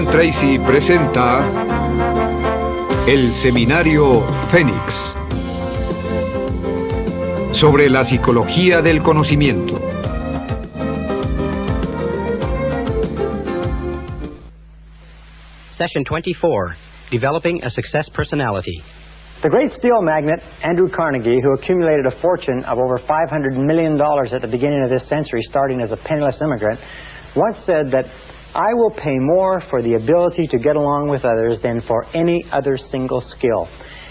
Brian Tracy presenta el seminario Fénix sobre la psicología del conocimiento. Session 24, Developing a Success Personality. The great steel magnate, Andrew Carnegie, who accumulated a fortune of over $500 million at the beginning of this century, starting as a penniless immigrant, once said that, "I will pay more for the ability to get along with others than for any other single skill."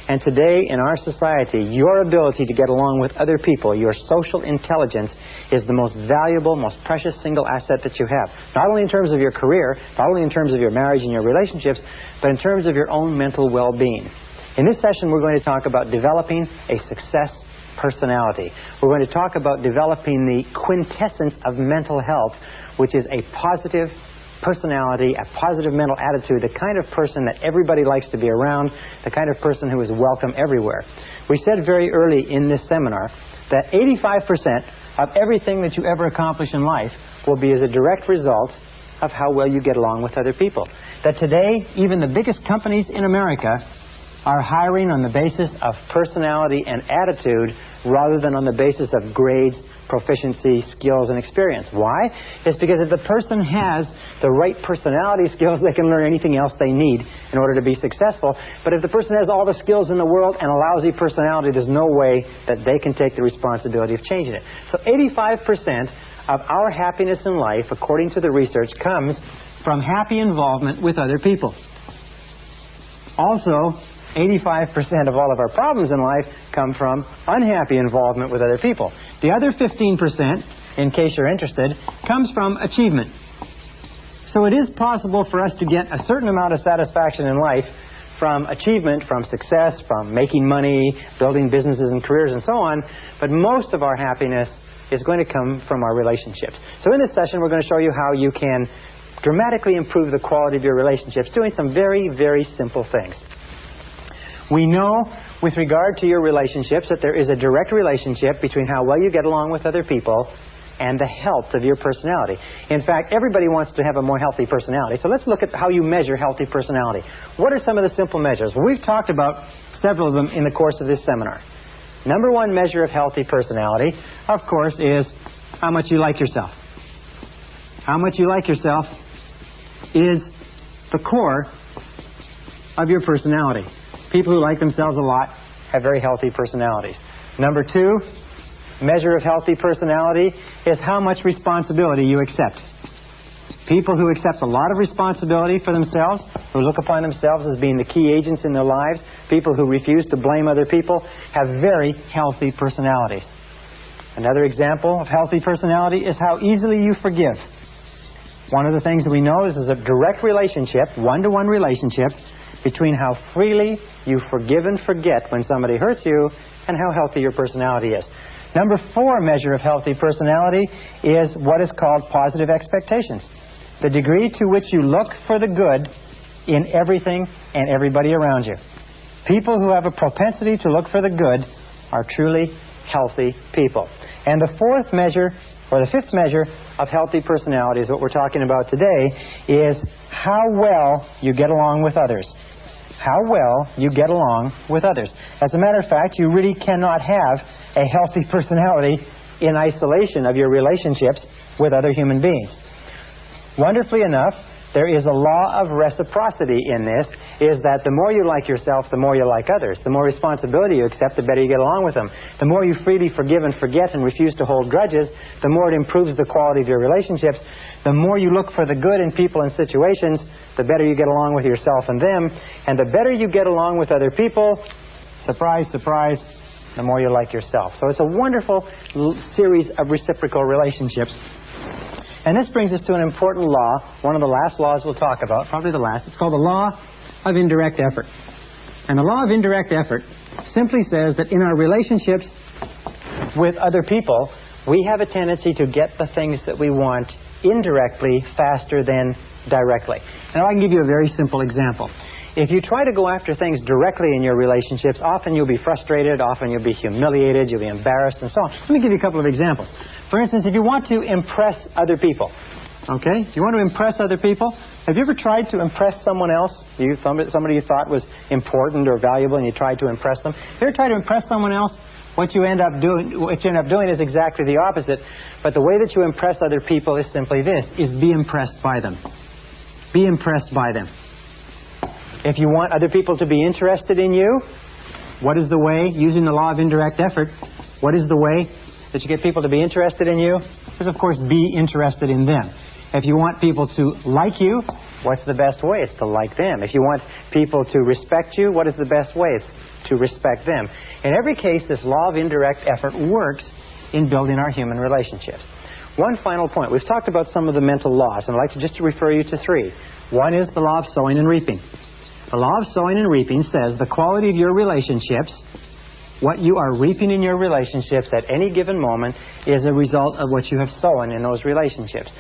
And today, in our society, your ability to get along with other people, your social intelligence, is the most valuable, most precious single asset that you have. Not only in terms of your career, not only in terms of your marriage and your relationships, but in terms of your own mental well-being. In this session, we're going to talk about developing a success personality. We're going to talk about developing the quintessence of mental health, which is a positive personality, a positive mental attitude, the kind of person that everybody likes to be around, the kind of person who is welcome everywhere. We said very early in this seminar that 85% of everything that you ever accomplish in life will be as a direct result of how well you get along with other people. That today, even the biggest companies in America are hiring on the basis of personality and attitude rather than on the basis of grades, proficiency, skills, and experience. Why? It's because if the person has the right personality skills, they can learn anything else they need in order to be successful. But if the person has all the skills in the world and a lousy personality, there's no way that they can take the responsibility of changing it. So 85% of our happiness in life, according to the research, comes from happy involvement with other people. Also, 85% of all of our problems in life come from unhappy involvement with other people. The other 15%, in case you're interested, comes from achievement. So it is possible for us to get a certain amount of satisfaction in life from achievement, from success, from making money, building businesses and careers and so on, but most of our happiness is going to come from our relationships. So in this session, we're going to show you how you can dramatically improve the quality of your relationships doing some very, very simple things. We know, with regard to your relationships, that there is a direct relationship between how well you get along with other people and the health of your personality. In fact, everybody wants to have a more healthy personality. So let's look at how you measure healthy personality. What are some of the simple measures? Well, we've talked about several of them in the course of this seminar. Number one measure of healthy personality, of course, is how much you like yourself. How much you like yourself is the core of your personality. People who like themselves a lot have very healthy personalities. Number two measure of healthy personality is how much responsibility you accept. People who accept a lot of responsibility for themselves, who look upon themselves as being the key agents in their lives, people who refuse to blame other people, have very healthy personalities. Another example of healthy personality is how easily you forgive. One of the things that we know is there's a direct relationship, one-to-one relationship, between how freely you forgive and forget when somebody hurts you and how healthy your personality is. Number four measure of healthy personality is what is called positive expectations. The degree to which you look for the good in everything and everybody around you. People who have a propensity to look for the good are truly healthy people. And the fourth measure, or the fifth measure of healthy personality, is what we're talking about today, is how well you get along with others. How well you get along with others. As a matter of fact, you really cannot have a healthy personality in isolation of your relationships with other human beings. Wonderfully enough, there is a law of reciprocity in this, is that the more you like yourself, the more you like others. The more responsibility you accept, the better you get along with them. The more you freely forgive and forget and refuse to hold grudges, the more it improves the quality of your relationships. The more you look for the good in people and situations, the better you get along with yourself and them. And the better you get along with other people, surprise, surprise, the more you like yourself. So it's a wonderful series of reciprocal relationships. And this brings us to an important law, one of the last laws we'll talk about, probably the last. It's called the law of indirect effort. And the law of indirect effort simply says that in our relationships with other people, we have a tendency to get the things that we want indirectly faster than directly. Now, I can give you a very simple example. If you try to go after things directly in your relationships, often you'll be frustrated, often you'll be humiliated, you'll be embarrassed, and so on. Let me give you a couple of examples. For instance, if you want to impress other people, Okay? You want to impress other people? Have you ever tried to impress someone else? Somebody you thought was important or valuable and you tried to impress them? Have you ever tried to impress someone else? What you end up doing is exactly the opposite. But the way that you impress other people is simply this, is be impressed by them. Be impressed by them. If you want other people to be interested in you, what is the way, using the law of indirect effort, what is the way that you get people to be interested in you? Is, of course, be interested in them. If you want people to like you, what's the best way? It's to like them. If you want people to respect you, what is the best way? It's to respect them. In every case, this law of indirect effort works in building our human relationships. One final point. We've talked about some of the mental laws, and I'd like to just refer you to three. One is the law of sowing and reaping. The law of sowing and reaping says the quality of your relationships, what you are reaping in your relationships at any given moment, is a result of what you have sown in those relationships.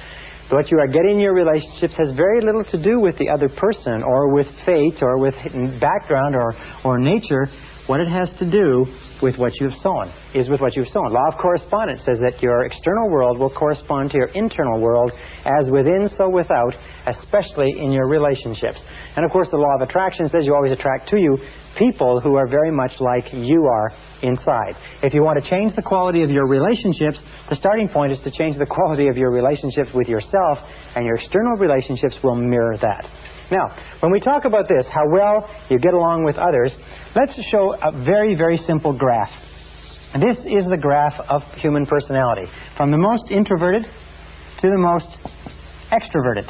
What you are getting in your relationships has very little to do with the other person or with fate or with background or nature. What it has to do with what you've sown is with what you've sown. Law of correspondence says that your external world will correspond to your internal world, as within, so without, especially in your relationships. And of course, the law of attraction says you always attract to you people who are very much like you are inside. If you want to change the quality of your relationships, the starting point is to change the quality of your relationships with yourself, and your external relationships will mirror that. Now, when we talk about this, how well you get along with others, let's show a very, very simple graph. And this is the graph of human personality, from the most introverted to the most extroverted,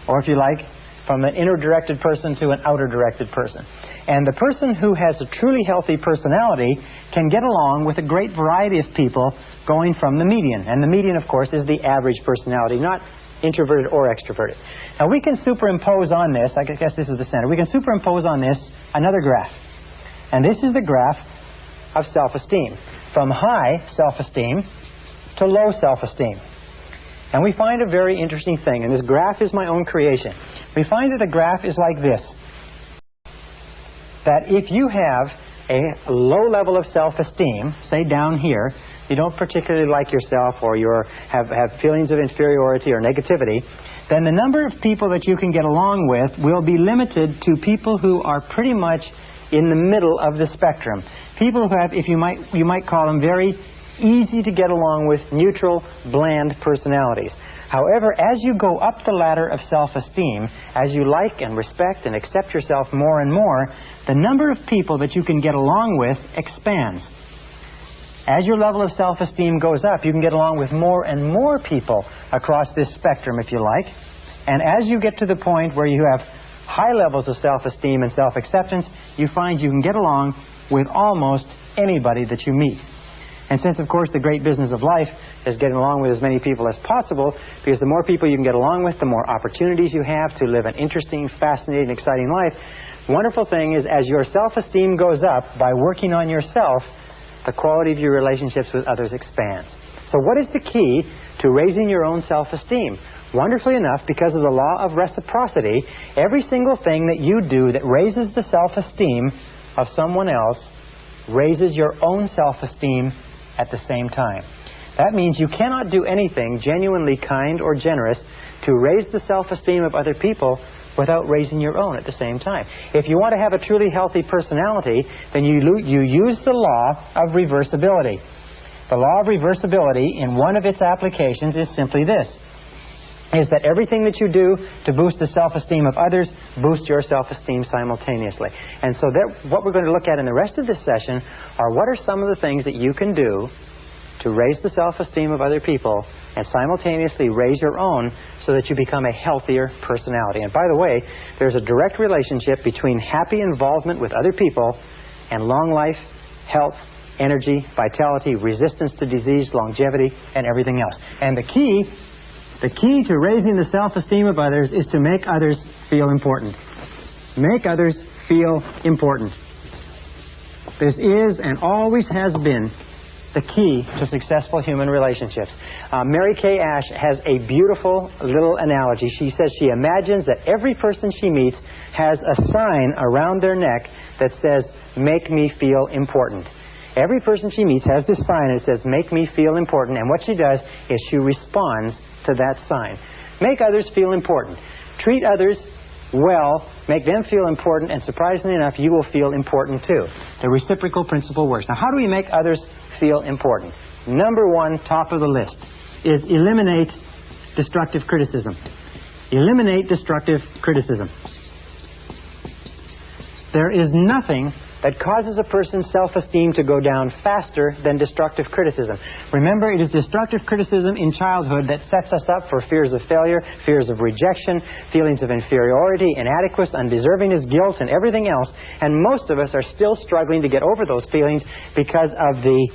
or if you like, from an inner-directed person to an outer-directed person. And the person who has a truly healthy personality can get along with a great variety of people going from the median. And the median, of course, is the average personality, not introverted or extroverted. Now we can superimpose on this, I guess this is the center, we can superimpose on this another graph. And this is the graph of self-esteem. From high self-esteem to low self-esteem. And we find a very interesting thing, and this graph is my own creation. We find that the graph is like this. That if you have a low level of self-esteem, say down here, you don't particularly like yourself or you have feelings of inferiority or negativity, then the number of people that you can get along with will be limited to people who are pretty much in the middle of the spectrum. People who have, you might call them very easy to get along with, neutral, bland personalities. However, as you go up the ladder of self-esteem, as you like and respect and accept yourself more and more, the number of people that you can get along with expands. As your level of self-esteem goes up, you can get along with more and more people across this spectrum, if you like. And as you get to the point where you have high levels of self-esteem and self-acceptance, you find you can get along with almost anybody that you meet. And since, of course, the great business of life is getting along with as many people as possible, because the more people you can get along with, the more opportunities you have to live an interesting, fascinating, exciting life. The wonderful thing is, as your self-esteem goes up by working on yourself, the quality of your relationships with others expands. So what is the key to raising your own self-esteem? Wonderfully enough, because of the law of reciprocity, every single thing that you do that raises the self-esteem of someone else raises your own self-esteem at the same time. That means you cannot do anything genuinely kind or generous to raise the self-esteem of other people without raising your own at the same time. If you want to have a truly healthy personality, then you use the law of reversibility. The law of reversibility, in one of its applications, is simply this, is that everything that you do to boost the self-esteem of others boosts your self-esteem simultaneously. And so what we're going to look at in the rest of this session are what are some of the things that you can do to raise the self-esteem of other people and simultaneously raise your own so that you become a healthier personality. And by the way, there's a direct relationship between happy involvement with other people and long life, health, energy, vitality, resistance to disease, longevity, and everything else. And the key to raising the self-esteem of others is to make others feel important. Make others feel important. This is and always has been the key to successful human relationships. Mary Kay Ash has a beautiful little analogy. She says she imagines that every person she meets has a sign around their neck that says, "Make me feel important." Every person she meets has this sign that says, "Make me feel important," and what she does is she responds to that sign. Make others feel important. Treat others well, make them feel important, and surprisingly enough, you will feel important too. The reciprocal principle works. Now, how do we make others feel important? Number one, top of the list, is eliminate destructive criticism. Eliminate destructive criticism. There is nothing that causes a person's self-esteem to go down faster than destructive criticism. Remember, it is destructive criticism in childhood that sets us up for fears of failure, fears of rejection, feelings of inferiority, inadequacy, undeservingness, guilt, and everything else. And most of us are still struggling to get over those feelings because of the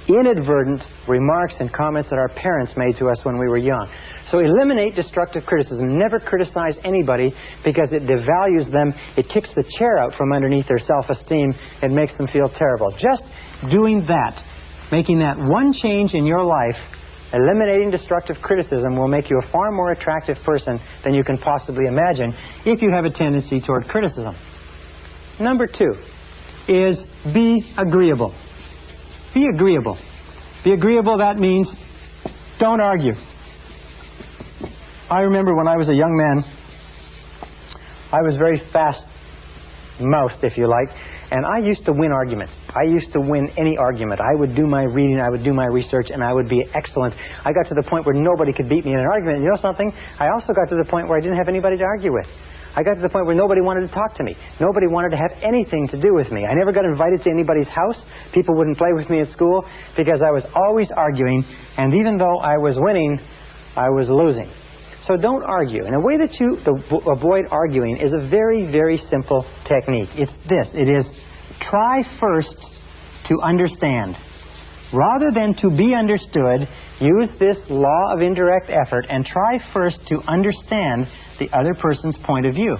inadvertent remarks and comments that our parents made to us when we were young. So eliminate destructive criticism. Never criticize anybody because it devalues them. It kicks the chair out from underneath their self-esteem. It makes them feel terrible. Just doing that, making that one change in your life, eliminating destructive criticism, will make you a far more attractive person than you can possibly imagine if you have a tendency toward criticism. Number two is be agreeable. Be agreeable. Be agreeable, that means don't argue. I remember when I was a young man, I was very fast-mouthed, if you like, and I used to win arguments. I used to win any argument. I would do my reading, I would do my research, and I would be excellent. I got to the point where nobody could beat me in an argument. And you know something? I also got to the point where I didn't have anybody to argue with. I got to the point where nobody wanted to talk to me. Nobody wanted to have anything to do with me. I never got invited to anybody's house. People wouldn't play with me at school because I was always arguing, and even though I was winning, I was losing. So don't argue. And a way that you avoid arguing is a very, very simple technique. It's this. It is try first to understand. Rather than to be understood, use this law of indirect effort and try first to understand the other person's point of view.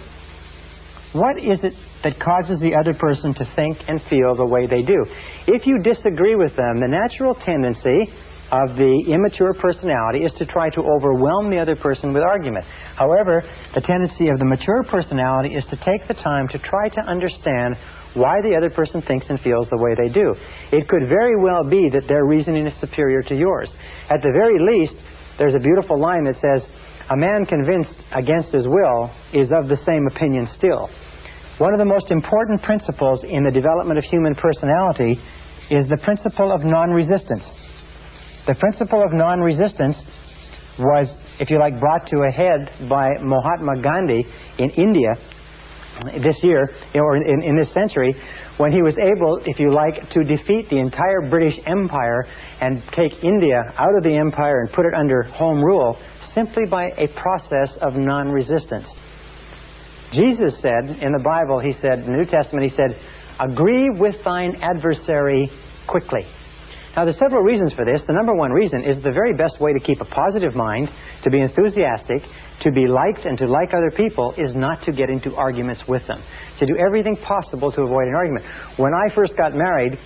What is it that causes the other person to think and feel the way they do? If you disagree with them, the natural tendency of the immature personality is to try to overwhelm the other person with argument. However, the tendency of the mature personality is to take the time to try to understand why the other person thinks and feels the way they do. It could very well be that their reasoning is superior to yours. At the very least, there's a beautiful line that says, "A man convinced against his will is of the same opinion still." One of the most important principles in the development of human personality is the principle of non-resistance. The principle of non-resistance was, if you like, brought to a head by Mahatma Gandhi in India this year, or in this century, when he was able, if you like, to defeat the entire British Empire and take India out of the empire and put it under home rule simply by a process of non-resistance. Jesus said in the Bible, he said, in the New Testament, he said, "Agree with thine adversary quickly." Now, there's several reasons for this. The number one reason is the very best way to keep a positive mind, to be enthusiastic, to be liked, and to like other people is not to get into arguments with them. To do everything possible to avoid an argument. When I first got married,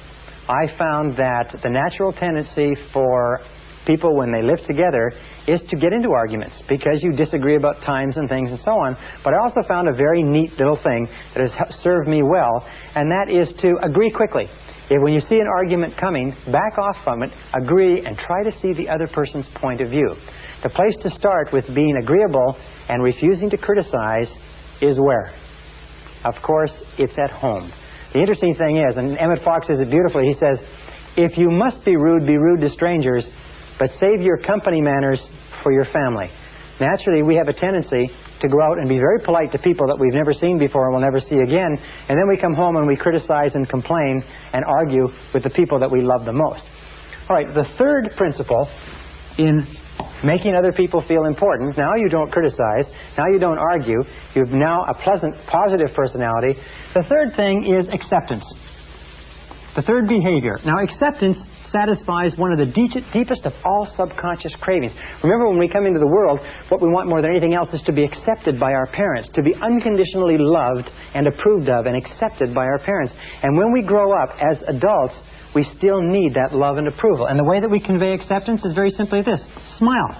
I found that the natural tendency for people when they live together is to get into arguments because you disagree about times and things and so on. But I also found a very neat little thing that has served me well, and that is to agree quickly. If when you see an argument coming, back off from it, agree, and try to see the other person's point of view. The place to start with being agreeable and refusing to criticize is where? Of course, it's at home. The interesting thing is, and Emmett Fox says it beautifully, he says, "If you must be rude to strangers, but save your company manners for your family." Naturally, we have a tendency to go out and be very polite to people that we've never seen before and will never see again, and then we come home and we criticize and complain and argue with the people that we love the most. All right, the third principle in making other people feel important, now you don't criticize, now you don't argue, you've now a pleasant, positive personality. The third thing is acceptance. The third behavior. Now, acceptance satisfies one of the deepest of all subconscious cravings. Remember, when we come into the world, what we want more than anything else is to be accepted by our parents, to be unconditionally loved and approved of and accepted by our parents. And when we grow up as adults, we still need that love and approval. And the way that we convey acceptance is very simply this: smile.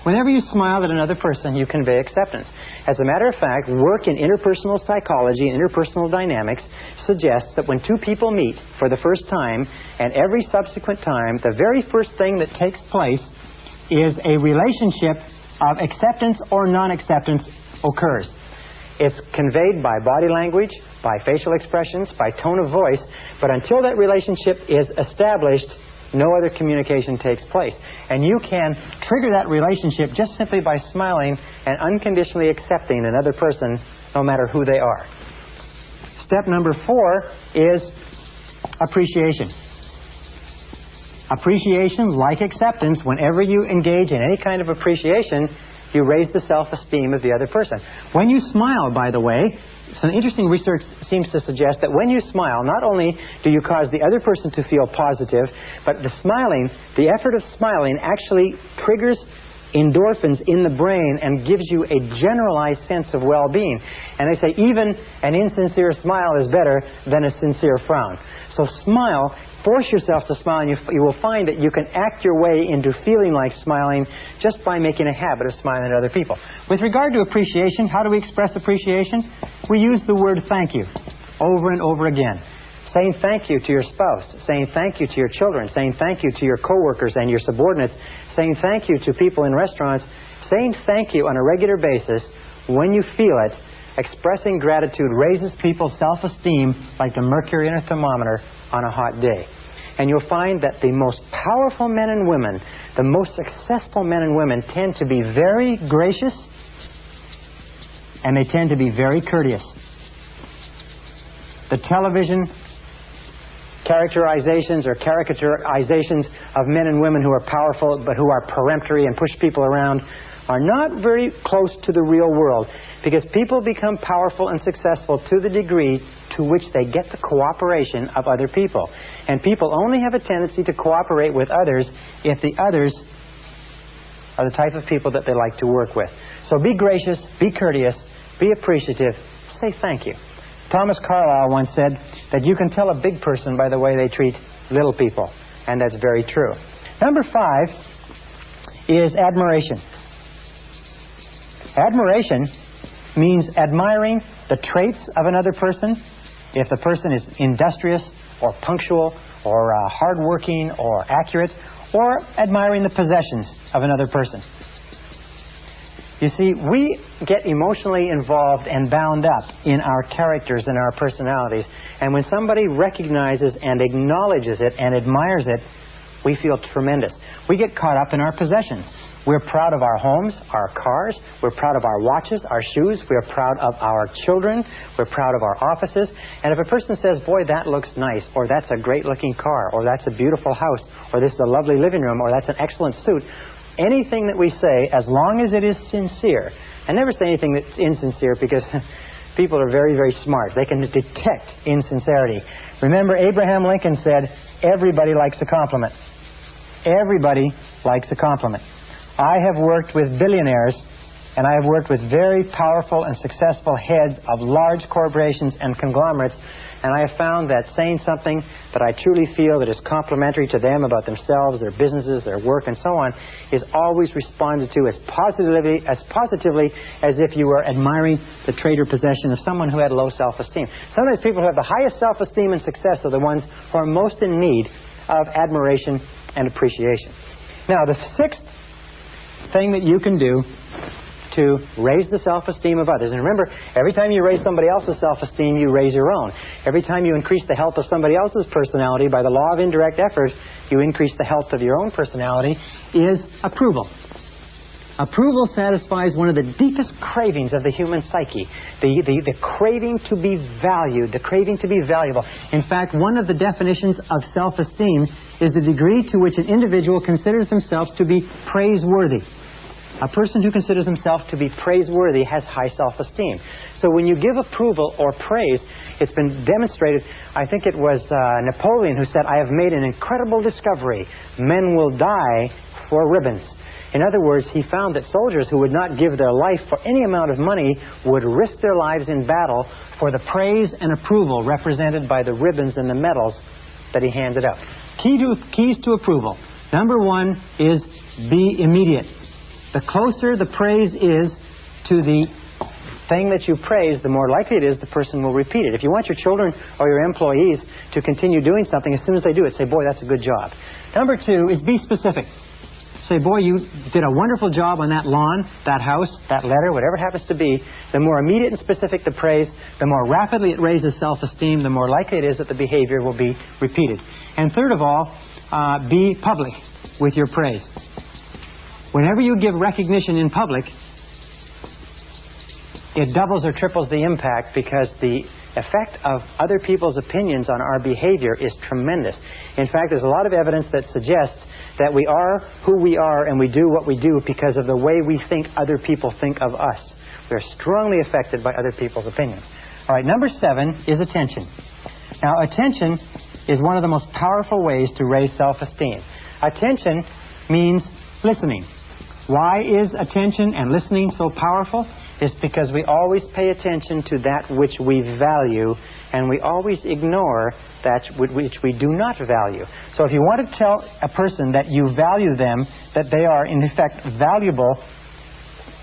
Whenever you smile at another person, you convey acceptance. As a matter of fact, work in interpersonal psychology and interpersonal dynamics suggests that when two people meet for the first time, and every subsequent time, the very first thing that takes place is a relationship of acceptance or non-acceptance occurs. It's conveyed by body language, by facial expressions, by tone of voice, but until that relationship is established, no other communication takes place. And you can trigger that relationship just simply by smiling and unconditionally accepting another person, no matter who they are. Step number 4 is appreciation. Appreciation, like acceptance, whenever you engage in any kind of appreciation, you raise the self-esteem of the other person. When you smile, by the way, some interesting research seems to suggest that when you smile, not only do you cause the other person to feel positive, but the effort of smiling actually triggers endorphins in the brain and gives you a generalized sense of well-being. And they say even an insincere smile is better than a sincere frown. So smile, force yourself to smile, and you will find that you can act your way into feeling like smiling just by making a habit of smiling at other people. With regard to appreciation, how do we express appreciation? We use the word thank you over and over again. Saying thank you to your spouse, saying thank you to your children, saying thank you to your coworkers and your subordinates, saying thank you to people in restaurants, saying thank you on a regular basis when you feel it. Expressing gratitude raises people's self-esteem like the mercury in a thermometer on a hot day. And you'll find that the most powerful men and women, the most successful men and women, tend to be very gracious and they tend to be very courteous. The television characterizations or caricaturizations of men and women who are powerful but who are peremptory and push people around are not very close to the real world, because people become powerful and successful to the degree to which they get the cooperation of other people. And people only have a tendency to cooperate with others if the others are the type of people that they like to work with. So be gracious, be courteous, be appreciative, say thank you. Thomas Carlyle once said that you can tell a big person by the way they treat little people, and that's very true. Number 5 is admiration. Admiration means admiring the traits of another person. If the person is industrious or punctual or hardworking or accurate, or admiring the possessions of another person. You see, we get emotionally involved and bound up in our characters and our personalities. And when somebody recognizes and acknowledges it and admires it, we feel tremendous. We get caught up in our possessions. We're proud of our homes, our cars. We're proud of our watches, our shoes. We're proud of our children. We're proud of our offices. And if a person says, boy, that looks nice, or that's a great-looking car, or that's a beautiful house, or this is a lovely living room, or that's an excellent suit, anything that we say, as long as it is sincere, and never say anything that's insincere, because people are very, very smart. They can detect insincerity. Remember, Abraham Lincoln said, everybody likes a compliment. Everybody likes a compliment. I have worked with billionaires, and I have worked with very powerful and successful heads of large corporations and conglomerates, and I have found that saying something that I truly feel that is complimentary to them about themselves, their businesses, their work, and so on, is always responded to as positively as if you were admiring the trait or possession of someone who had low self-esteem. Sometimes people who have the highest self-esteem and success are the ones who are most in need of admiration and appreciation. Now, the 6th thing that you can do to raise the self-esteem of others. And remember, every time you raise somebody else's self-esteem, you raise your own. Every time you increase the health of somebody else's personality by the law of indirect effort, you increase the health of your own personality, is approval. Approval satisfies one of the deepest cravings of the human psyche, the craving to be valued, the craving to be valuable. In fact, one of the definitions of self-esteem is the degree to which an individual considers themselves to be praiseworthy. A person who considers himself to be praiseworthy has high self-esteem. So when you give approval or praise, it's been demonstrated, I think it was Napoleon who said, I have made an incredible discovery. Men will die for ribbons. In other words, he found that soldiers who would not give their life for any amount of money would risk their lives in battle for the praise and approval represented by the ribbons and the medals that he handed out. Keys to approval. Number 1 is be immediate. The closer the praise is to the thing that you praise, the more likely it is the person will repeat it. If you want your children or your employees to continue doing something, as soon as they do it, say, boy, that's a good job. Number 2 is be specific. say, boy, you did a wonderful job on that lawn, that house, that letter, whatever it happens to be, the more immediate and specific the praise, the more rapidly it raises self-esteem, the more likely it is that the behavior will be repeated. And third of all, be public with your praise. Whenever you give recognition in public, it doubles or triples the impact, because the effect of other people's opinions on our behavior is tremendous. In fact, there's a lot of evidence that suggests that we are who we are and we do what we do because of the way we think other people think of us. We're strongly affected by other people's opinions. All right, number 7 is attention. Now, attention is one of the most powerful ways to raise self-esteem. Attention means listening. Why is attention and listening so powerful? It's because we always pay attention to that which we value, and we always ignore that which we do not value. So if you want to tell a person that you value them, that they are in effect valuable,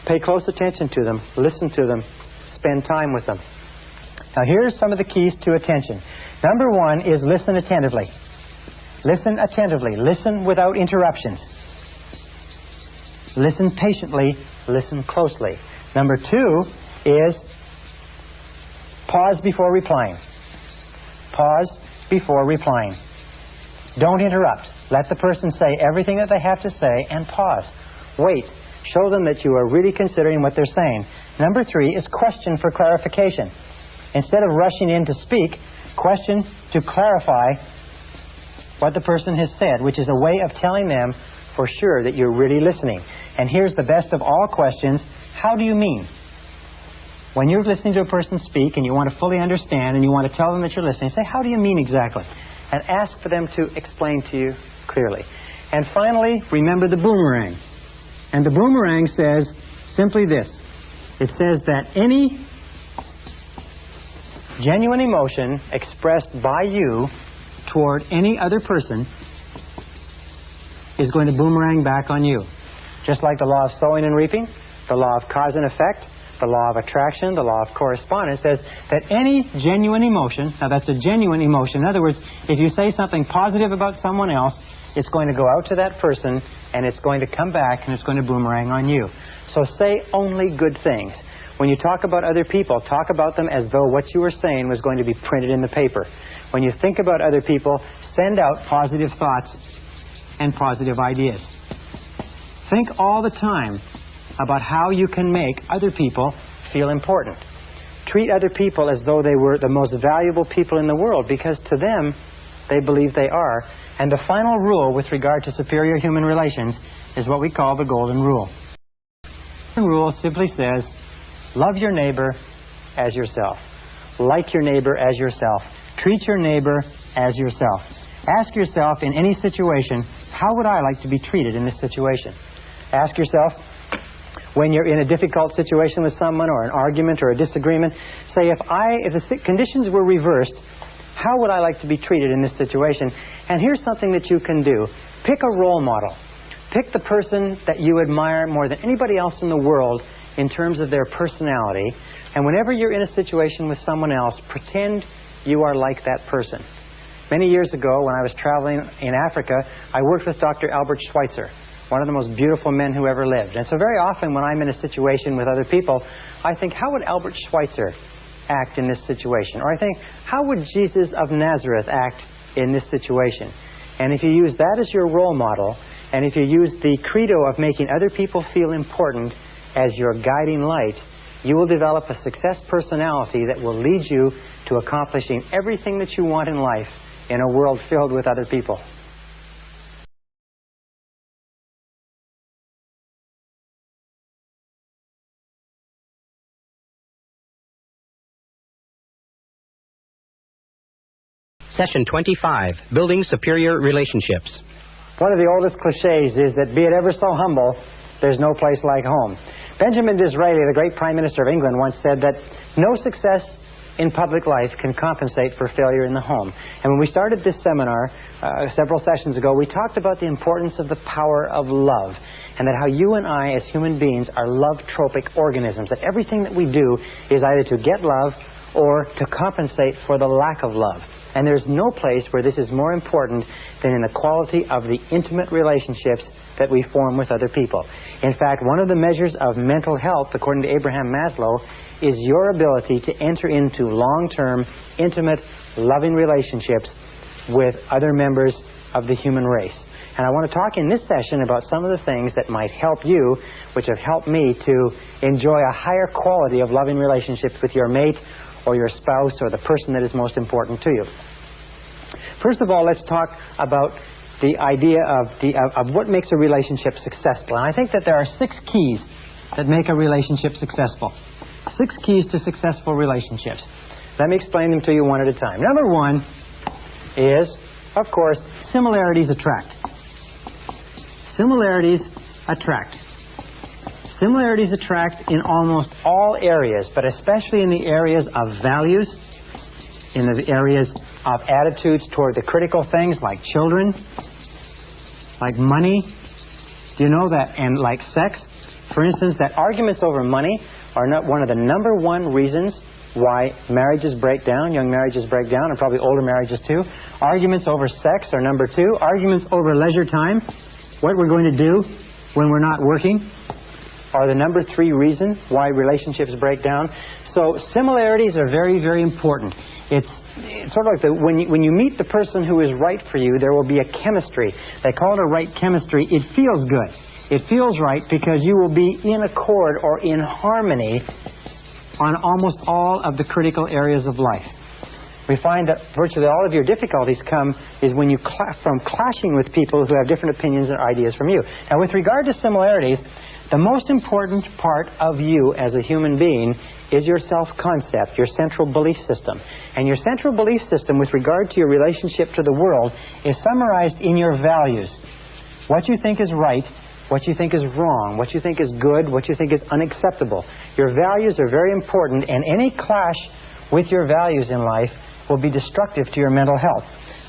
pay close attention to them, listen to them, spend time with them. Now here's some of the keys to attention. Number 1 is listen attentively. Listen attentively. Listen without interruptions. Listen patiently. Listen closely. Number 2 is pause before replying. Pause before replying. Don't interrupt. Let the person say everything that they have to say and pause. Wait. Show them that you are really considering what they're saying. Number 3 is question for clarification. Instead of rushing in to speak, question to clarify what the person has said, which is a way of telling them for sure that you're really listening. And here's the best of all questions. How do you mean? When you're listening to a person speak and you want to fully understand and you want to tell them that you're listening, say, how do you mean exactly? And ask for them to explain to you clearly. And finally, remember the boomerang. And the boomerang says simply this. It says that any genuine emotion expressed by you toward any other person is going to boomerang back on you. Just like the law of sowing and reaping, the law of cause and effect, the law of attraction, the law of correspondence says that any genuine emotion, now that's a genuine emotion. In other words, if you say something positive about someone else, it's going to go out to that person and it's going to come back and it's going to boomerang on you. So say only good things. When you talk about other people, talk about them as though what you were saying was going to be printed in the paper. When you think about other people, send out positive thoughts and positive ideas. Think all the time about how you can make other people feel important. Treat other people as though they were the most valuable people in the world, because to them, they believe they are. And the final rule with regard to superior human relations is what we call the Golden Rule. The Golden Rule simply says, love your neighbor as yourself. Like your neighbor as yourself. Treat your neighbor as yourself. Ask yourself in any situation, how would I like to be treated in this situation? Ask yourself, when you're in a difficult situation with someone or an argument or a disagreement, say, if the conditions were reversed, how would I like to be treated in this situation? And here's something that you can do. Pick a role model. Pick the person that you admire more than anybody else in the world in terms of their personality. And whenever you're in a situation with someone else, pretend you are like that person. Many years ago, when I was traveling in Africa, I worked with Dr. Albert Schweitzer, one of the most beautiful men who ever lived. And so very often when I'm in a situation with other people, I think, how would Albert Schweitzer act in this situation? Or I think, how would Jesus of Nazareth act in this situation? And if you use that as your role model, and if you use the credo of making other people feel important as your guiding light, you will develop a success personality that will lead you to accomplishing everything that you want in life in a world filled with other people. Session 25, Building Superior Relationships. One of the oldest cliches is that, be it ever so humble, there's no place like home. Benjamin Disraeli, the great Prime Minister of England, once said that no success in public life can compensate for failure in the home. And when we started this seminar several sessions ago, we talked about the importance of the power of love, and that how you and I as human beings are love-tropic organisms, that everything that we do is either to get love or to compensate for the lack of love. And there's no place where this is more important than in the quality of the intimate relationships that we form with other people. In fact, one of the measures of mental health, according to Abraham Maslow, is your ability to enter into long-term, intimate, loving relationships with other members of the human race. And I want to talk in this session about some of the things that might help you, which have helped me to enjoy a higher quality of loving relationships with your mate or your spouse or the person that is most important to you. First of all, let's talk about the idea of what makes a relationship successful. And I think that there are 6 keys that make a relationship successful. 6 keys to successful relationships. Let me explain them to you one at a time. Number 1 is, of course, similarities attract. Similarities attract. Similarities attract in almost all areas, but especially in the areas of values, in the areas of attitudes toward the critical things like children, like money. Do you know that? And like sex. For instance, that arguments over money are not one of the number 1 reasons why marriages break down, young marriages break down, and probably older marriages too. Arguments over sex are number 2. Arguments over leisure time, what we're going to do when we're not working, are the number 3 reason why relationships break down. So similarities are very, very important. It's sort of like when you meet the person who is right for you, there will be a chemistry. They call it a right chemistry. It feels good. It feels right because you will be in accord or in harmony on almost all of the critical areas of life. We find that virtually all of your difficulties come is when you from clashing with people who have different opinions and ideas from you. Now, with regard to similarities, the most important part of you as a human being is your self-concept, your central belief system. And your central belief system with regard to your relationship to the world is summarized in your values. What you think is right, what you think is wrong, what you think is good, what you think is unacceptable. Your values are very important, and any clash with your values in life will be destructive to your mental health.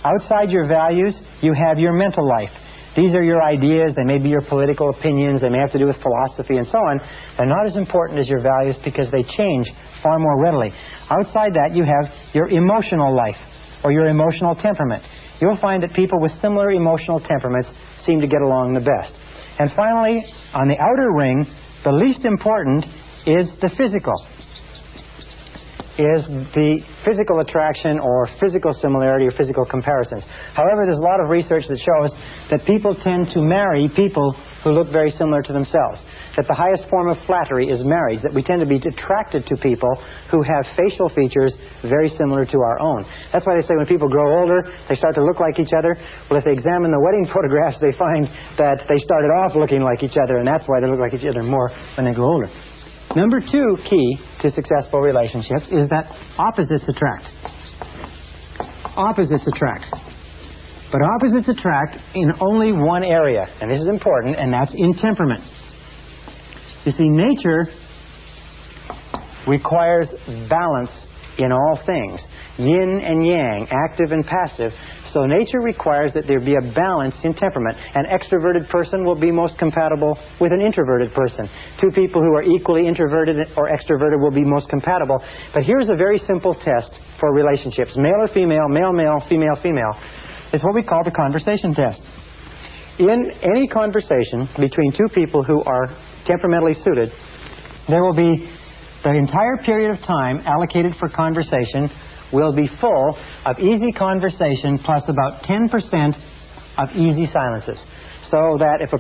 Outside your values, you have your mental life. These are your ideas. They may be your political opinions. They may have to do with philosophy and so on. They're not as important as your values because they change far more readily. Outside that, you have your emotional life or your emotional temperament. You'll find that people with similar emotional temperaments seem to get along the best. And finally, on the outer ring, the least important is the physical. Is the physical attraction or physical similarity or physical comparisons. However, there's a lot of research that shows that people tend to marry people who look very similar to themselves. That the highest form of flattery is marriage. That we tend to be attracted to people who have facial features very similar to our own. That's why they say when people grow older, they start to look like each other. Well, if they examine the wedding photographs, they find that they started off looking like each other, and that's why they look like each other more when they grow older. Number 2 key to successful relationships is that opposites attract. Opposites attract. But opposites attract in only one area, and this is important, and that's in temperament. You see, nature requires balance in all things. Yin and yang, active and passive. So nature requires that there be a balance in temperament. An extroverted person will be most compatible with an introverted person. 2 people who are equally introverted or extroverted will be most compatible. But here's a very simple test for relationships. Male or female, male, male, female, female. It's what we call the conversation test. In any conversation between 2 people who are temperamentally suited, there will be the entire period of time allocated for conversation will be full of easy conversation plus about 10% of easy silences. So that if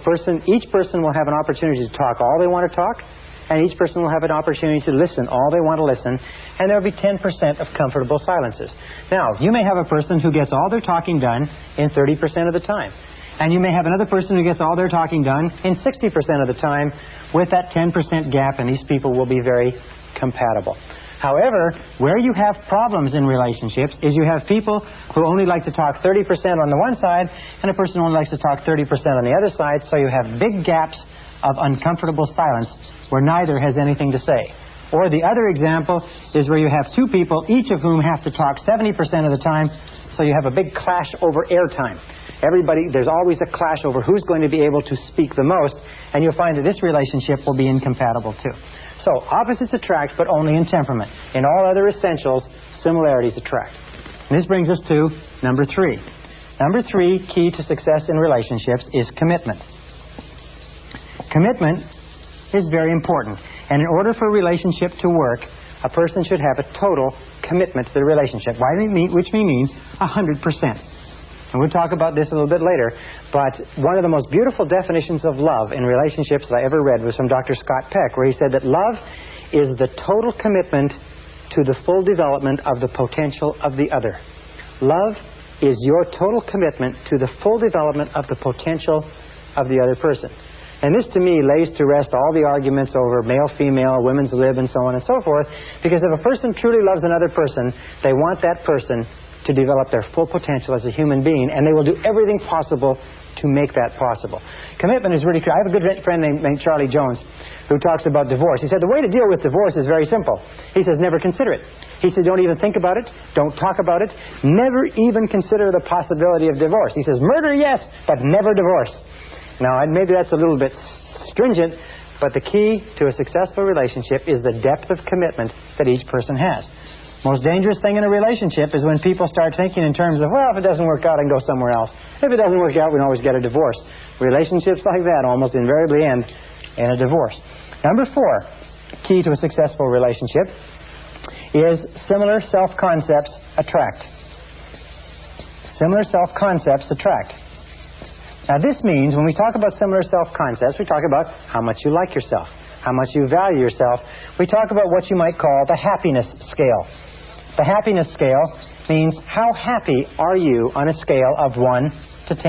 each person will have an opportunity to talk all they want to talk, and each person will have an opportunity to listen all they want to listen, and there will be 10% of comfortable silences. Now, you may have a person who gets all their talking done in 30% of the time. And you may have another person who gets all their talking done in 60% of the time with that 10% gap, and these people will be very compatible. However, where you have problems in relationships is you have people who only like to talk 30% on the one side and a person who only likes to talk 30% on the other side, so you have big gaps of uncomfortable silence where neither has anything to say. Or the other example is where you have 2 people, each of whom have to talk 70% of the time, so you have a big clash over airtime. There's always a clash over who's going to be able to speak the most, and you'll find that this relationship will be incompatible too. So opposites attract, but only in temperament. In all other essentials, similarities attract. And this brings us to number 3. Number 3, key to success in relationships, is commitment. Commitment is very important. And in order for a relationship to work, a person should have a total commitment to the relationship, which means 100%. And we'll talk about this a little bit later. But one of the most beautiful definitions of love in relationships that I ever read was from Dr. Scott Peck, where he said that love is the total commitment to the full development of the potential of the other. Love is your total commitment to the full development of the potential of the other person. And this, to me, lays to rest all the arguments over male, female, women's lib, and so on and so forth, because if a person truly loves another person, they want that person to develop their full potential as a human being, and they will do everything possible to make that possible. Commitment is really clear. I have a good friend named Charlie Jones who talks about divorce. He said the way to deal with divorce is very simple. He says never consider it. He said don't even think about it. Don't talk about it. Never even consider the possibility of divorce. He says murder, yes, but never divorce. Now, maybe that's a little bit stringent, but the key to a successful relationship is the depth of commitment that each person has. Most dangerous thing in a relationship is when people start thinking in terms of, well, if it doesn't work out, I can go somewhere else. If it doesn't work out, we can always get a divorce. Relationships like that almost invariably end in a divorce. Number 4, key to a successful relationship, is similar self-concepts attract. Similar self-concepts attract. Now, this means when we talk about similar self-concepts, we talk about how much you like yourself, how much you value yourself. We talk about what you might call the happiness scale. The happiness scale means how happy are you on a scale of 1 to 10.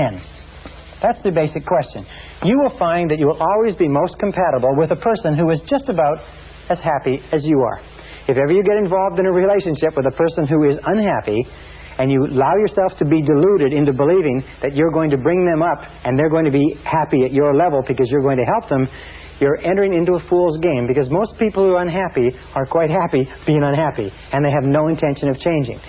That's the basic question. You will find that you will always be most compatible with a person who is just about as happy as you are. If ever you get involved in a relationship with a person who is unhappy, and you allow yourself to be deluded into believing that you're going to bring them up and they're going to be happy at your level because you're going to help them, you're entering into a fool's game, because most people who are unhappy are quite happy being unhappy, and they have no intention of changing.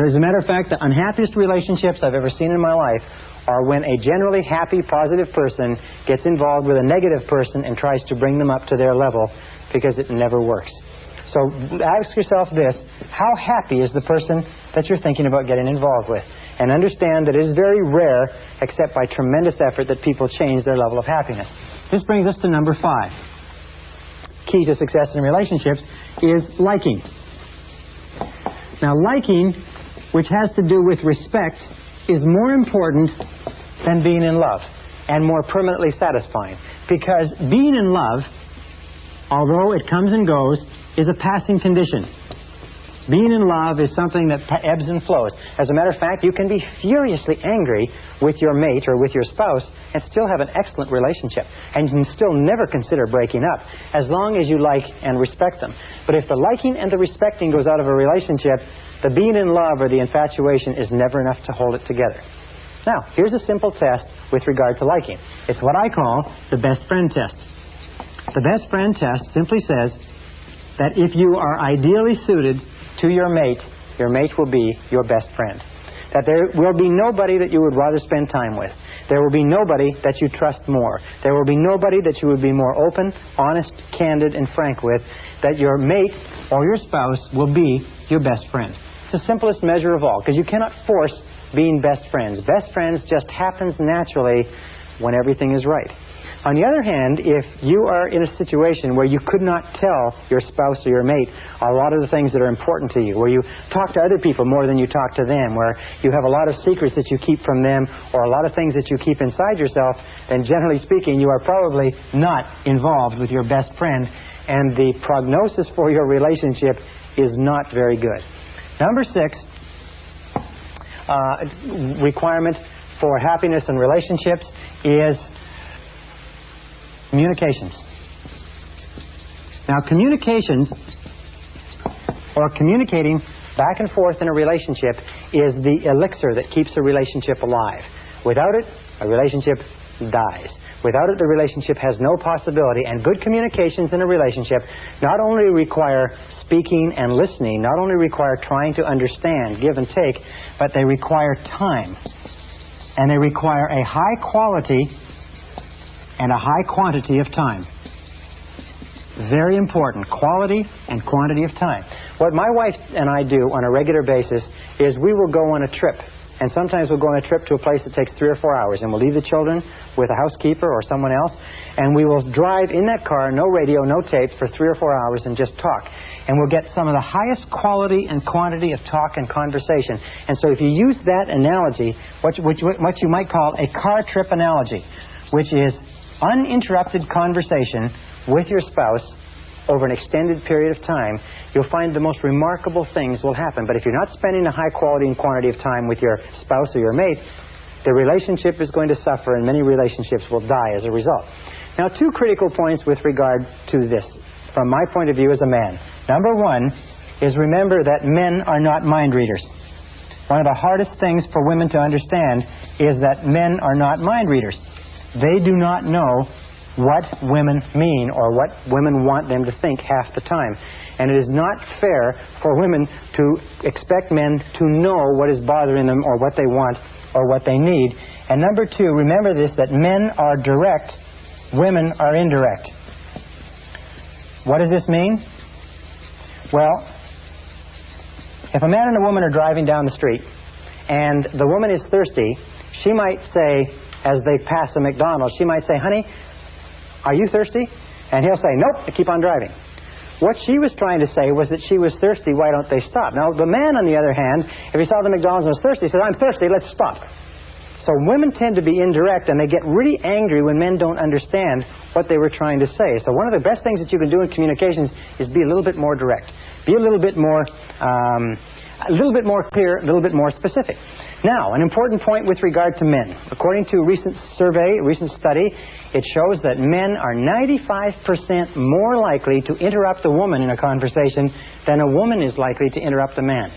As a matter of fact, the unhappiest relationships I've ever seen in my life are when a generally happy, positive person gets involved with a negative person and tries to bring them up to their level, because it never works. So ask yourself this: how happy is the person that you're thinking about getting involved with? And understand that it is very rare, except by tremendous effort, that people change their level of happiness. This brings us to number 5. Key to success in relationships is liking. Now, liking, which has to do with respect, is more important than being in love, and more permanently satisfying. Because being in love, although it comes and goes, is a passing condition. Being in love is something that ebbs and flows. As a matter of fact, you can be furiously angry with your mate or with your spouse and still have an excellent relationship. And you can still never consider breaking up, as long as you like and respect them. But if the liking and the respecting goes out of a relationship, the being in love or the infatuation is never enough to hold it together. Now, here's a simple test with regard to liking. It's what I call the best friend test. The best friend test simply says that if you are ideally suited to your mate will be your best friend. That there will be nobody that you would rather spend time with. There will be nobody that you trust more. There will be nobody that you would be more open, honest, candid, and frank with. That your mate or your spouse will be your best friend. It's the simplest measure of all, because you cannot force being best friends. Best friends just happens naturally when everything is right. On the other hand, if you are in a situation where you could not tell your spouse or your mate a lot of the things that are important to you, where you talk to other people more than you talk to them, where you have a lot of secrets that you keep from them, or a lot of things that you keep inside yourself, then generally speaking, you are probably not involved with your best friend, and the prognosis for your relationship is not very good. Number 6, requirement for happiness in relationships is communications. Now, communications, or communicating back and forth in a relationship, is the elixir that keeps a relationship alive. Without it, a relationship dies. Without it, the relationship has no possibility. And good communications in a relationship not only require speaking and listening, not only require trying to understand, give and take, but they require time. And they require a high quality and a high quantity of time. Very important, quality and quantity of time. What my wife and I do on a regular basis is we will go on a trip. And sometimes we'll go on a trip to a place that takes 3 or 4 hours, and we'll leave the children with a housekeeper or someone else, and we will drive in that car, no radio, no tapes, for 3 or 4 hours and just talk. And we'll get some of the highest quality and quantity of talk and conversation. And so if you use that analogy, what you might call a car trip analogy, which is uninterrupted conversation with your spouse over an extended period of time, you'll find the most remarkable things will happen. But if you're not spending a high quality and quantity of time with your spouse or your mate, the relationship is going to suffer, and many relationships will die as a result. Now, 2 critical points with regard to this, from my point of view as a man. Number 1 is, remember that men are not mind readers. One of the hardest things for women to understand is that men are not mind readers. They do not know what women mean or what women want them to think half the time. And it is not fair for women to expect men to know what is bothering them or what they want or what they need. And number 2, remember this, that men are direct, women are indirect. What does this mean? Well, if a man and a woman are driving down the street and the woman is thirsty, she might say, as they pass a McDonald's, she might say, "Honey, are you thirsty?" And he'll say, "Nope," and keep on driving. What she was trying to say was that she was thirsty, why don't they stop? Now, the man, on the other hand, if he saw the McDonald's and was thirsty, he said, "I'm thirsty, let's stop." So women tend to be indirect, and they get really angry when men don't understand what they were trying to say. So one of the best things that you can do in communications is be a little bit more direct. Be a little bit more clear, a little bit more specific. Now, an important point with regard to men. According to a recent survey, a recent study, it shows that men are 95% more likely to interrupt a woman in a conversation than a woman is likely to interrupt a man.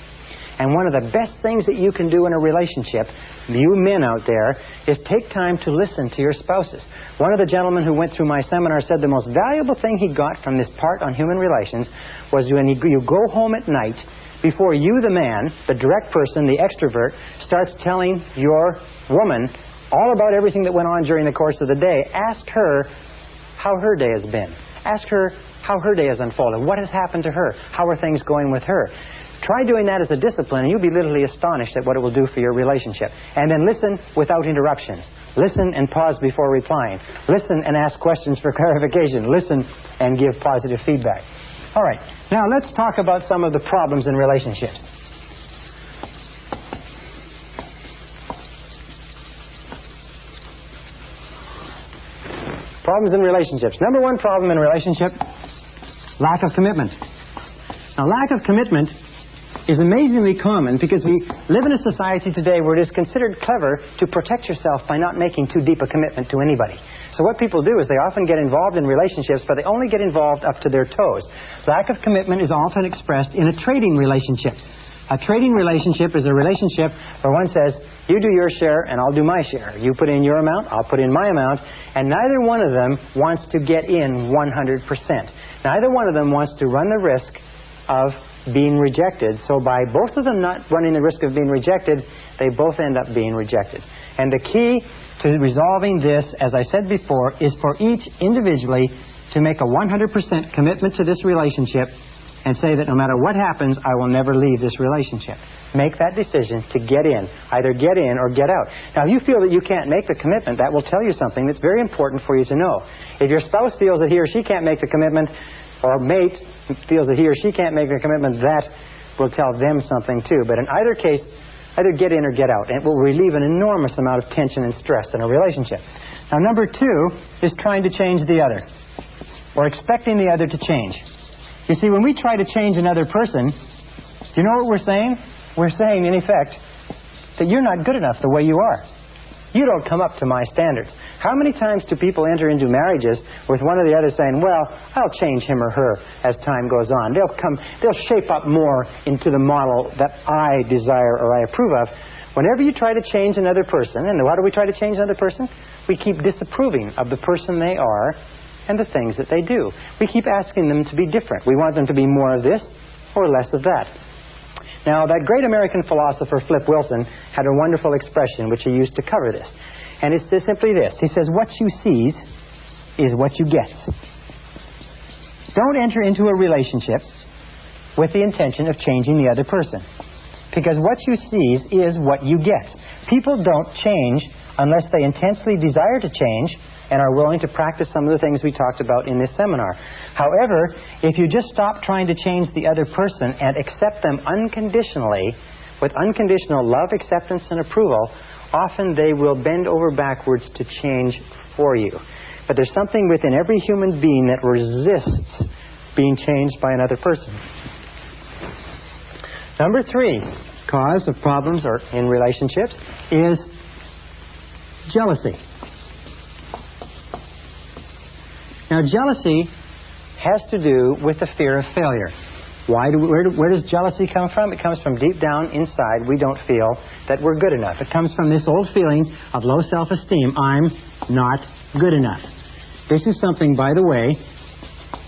And one of the best things that you can do in a relationship, you men out there, is take time to listen to your spouses. One of the gentlemen who went through my seminar said the most valuable thing he got from this part on human relations was when you go home at night, before you, the man, the direct person, the extrovert, starts telling your woman all about everything that went on during the course of the day, ask her how her day has been. Ask her how her day has unfolded. What has happened to her? How are things going with her? Try doing that as a discipline, and you'll be literally astonished at what it will do for your relationship. And then listen without interruptions. Listen and pause before replying. Listen and ask questions for clarification. Listen and give positive feedback. All right, now let's talk about some of the problems in relationships. Problems in relationships. Number 1 problem in relationship, lack of commitment. Now, lack of commitment is amazingly common because we live in a society today where it is considered clever to protect yourself by not making too deep a commitment to anybody. So what people do is they often get involved in relationships, but they only get involved up to their toes. Lack of commitment is often expressed in a trading relationship. A trading relationship is a relationship where one says, you do your share and I'll do my share. You put in your amount, I'll put in my amount, and neither one of them wants to get in 100%. Neither one of them wants to run the risk of being rejected. So by both of them not running the risk of being rejected, they both end up being rejected. And the key to resolving this, as I said before, is for each individually to make a 100% commitment to this relationship and say that no matter what happens, I will never leave this relationship. Make that decision to get in. Either get in or get out. Now, if you feel that you can't make the commitment, that will tell you something that's very important for you to know. If your spouse feels that he or she can't make the commitment, or mate feels that he or she can't make the commitment, that will tell them something too. But in either case, either get in or get out. And it will relieve an enormous amount of tension and stress in a relationship. Now, number 2 is trying to change the other, or expecting the other to change. You see, when we try to change another person, do you know what we're saying? We're saying, in effect, that you're not good enough the way you are. You don't come up to my standards. How many times do people enter into marriages with one or the other saying, well, I'll change him or her as time goes on. They'll shape up more into the model that I desire or I approve of. Whenever you try to change another person, and why do we try to change another person? We keep disapproving of the person they are and the things that they do. We keep asking them to be different. We want them to be more of this or less of that. Now, that great American philosopher, Flip Wilson, had a wonderful expression which he used to cover this. And it's simply this. He says, what you sees is what you get. Don't enter into a relationship with the intention of changing the other person. Because what you seize is what you get. People don't change unless they intensely desire to change and are willing to practice some of the things we talked about in this seminar. However, if you just stop trying to change the other person and accept them unconditionally, with unconditional love, acceptance, and approval, often they will bend over backwards to change for you. But there's something within every human being that resists being changed by another person. Number 3 cause of problems or in relationships is jealousy. Now, jealousy has to do with the fear of failure. Where does jealousy come from? It comes from deep down inside. We don't feel that we're good enough. It comes from this old feeling of low self-esteem. I'm not good enough. This is something, by the way,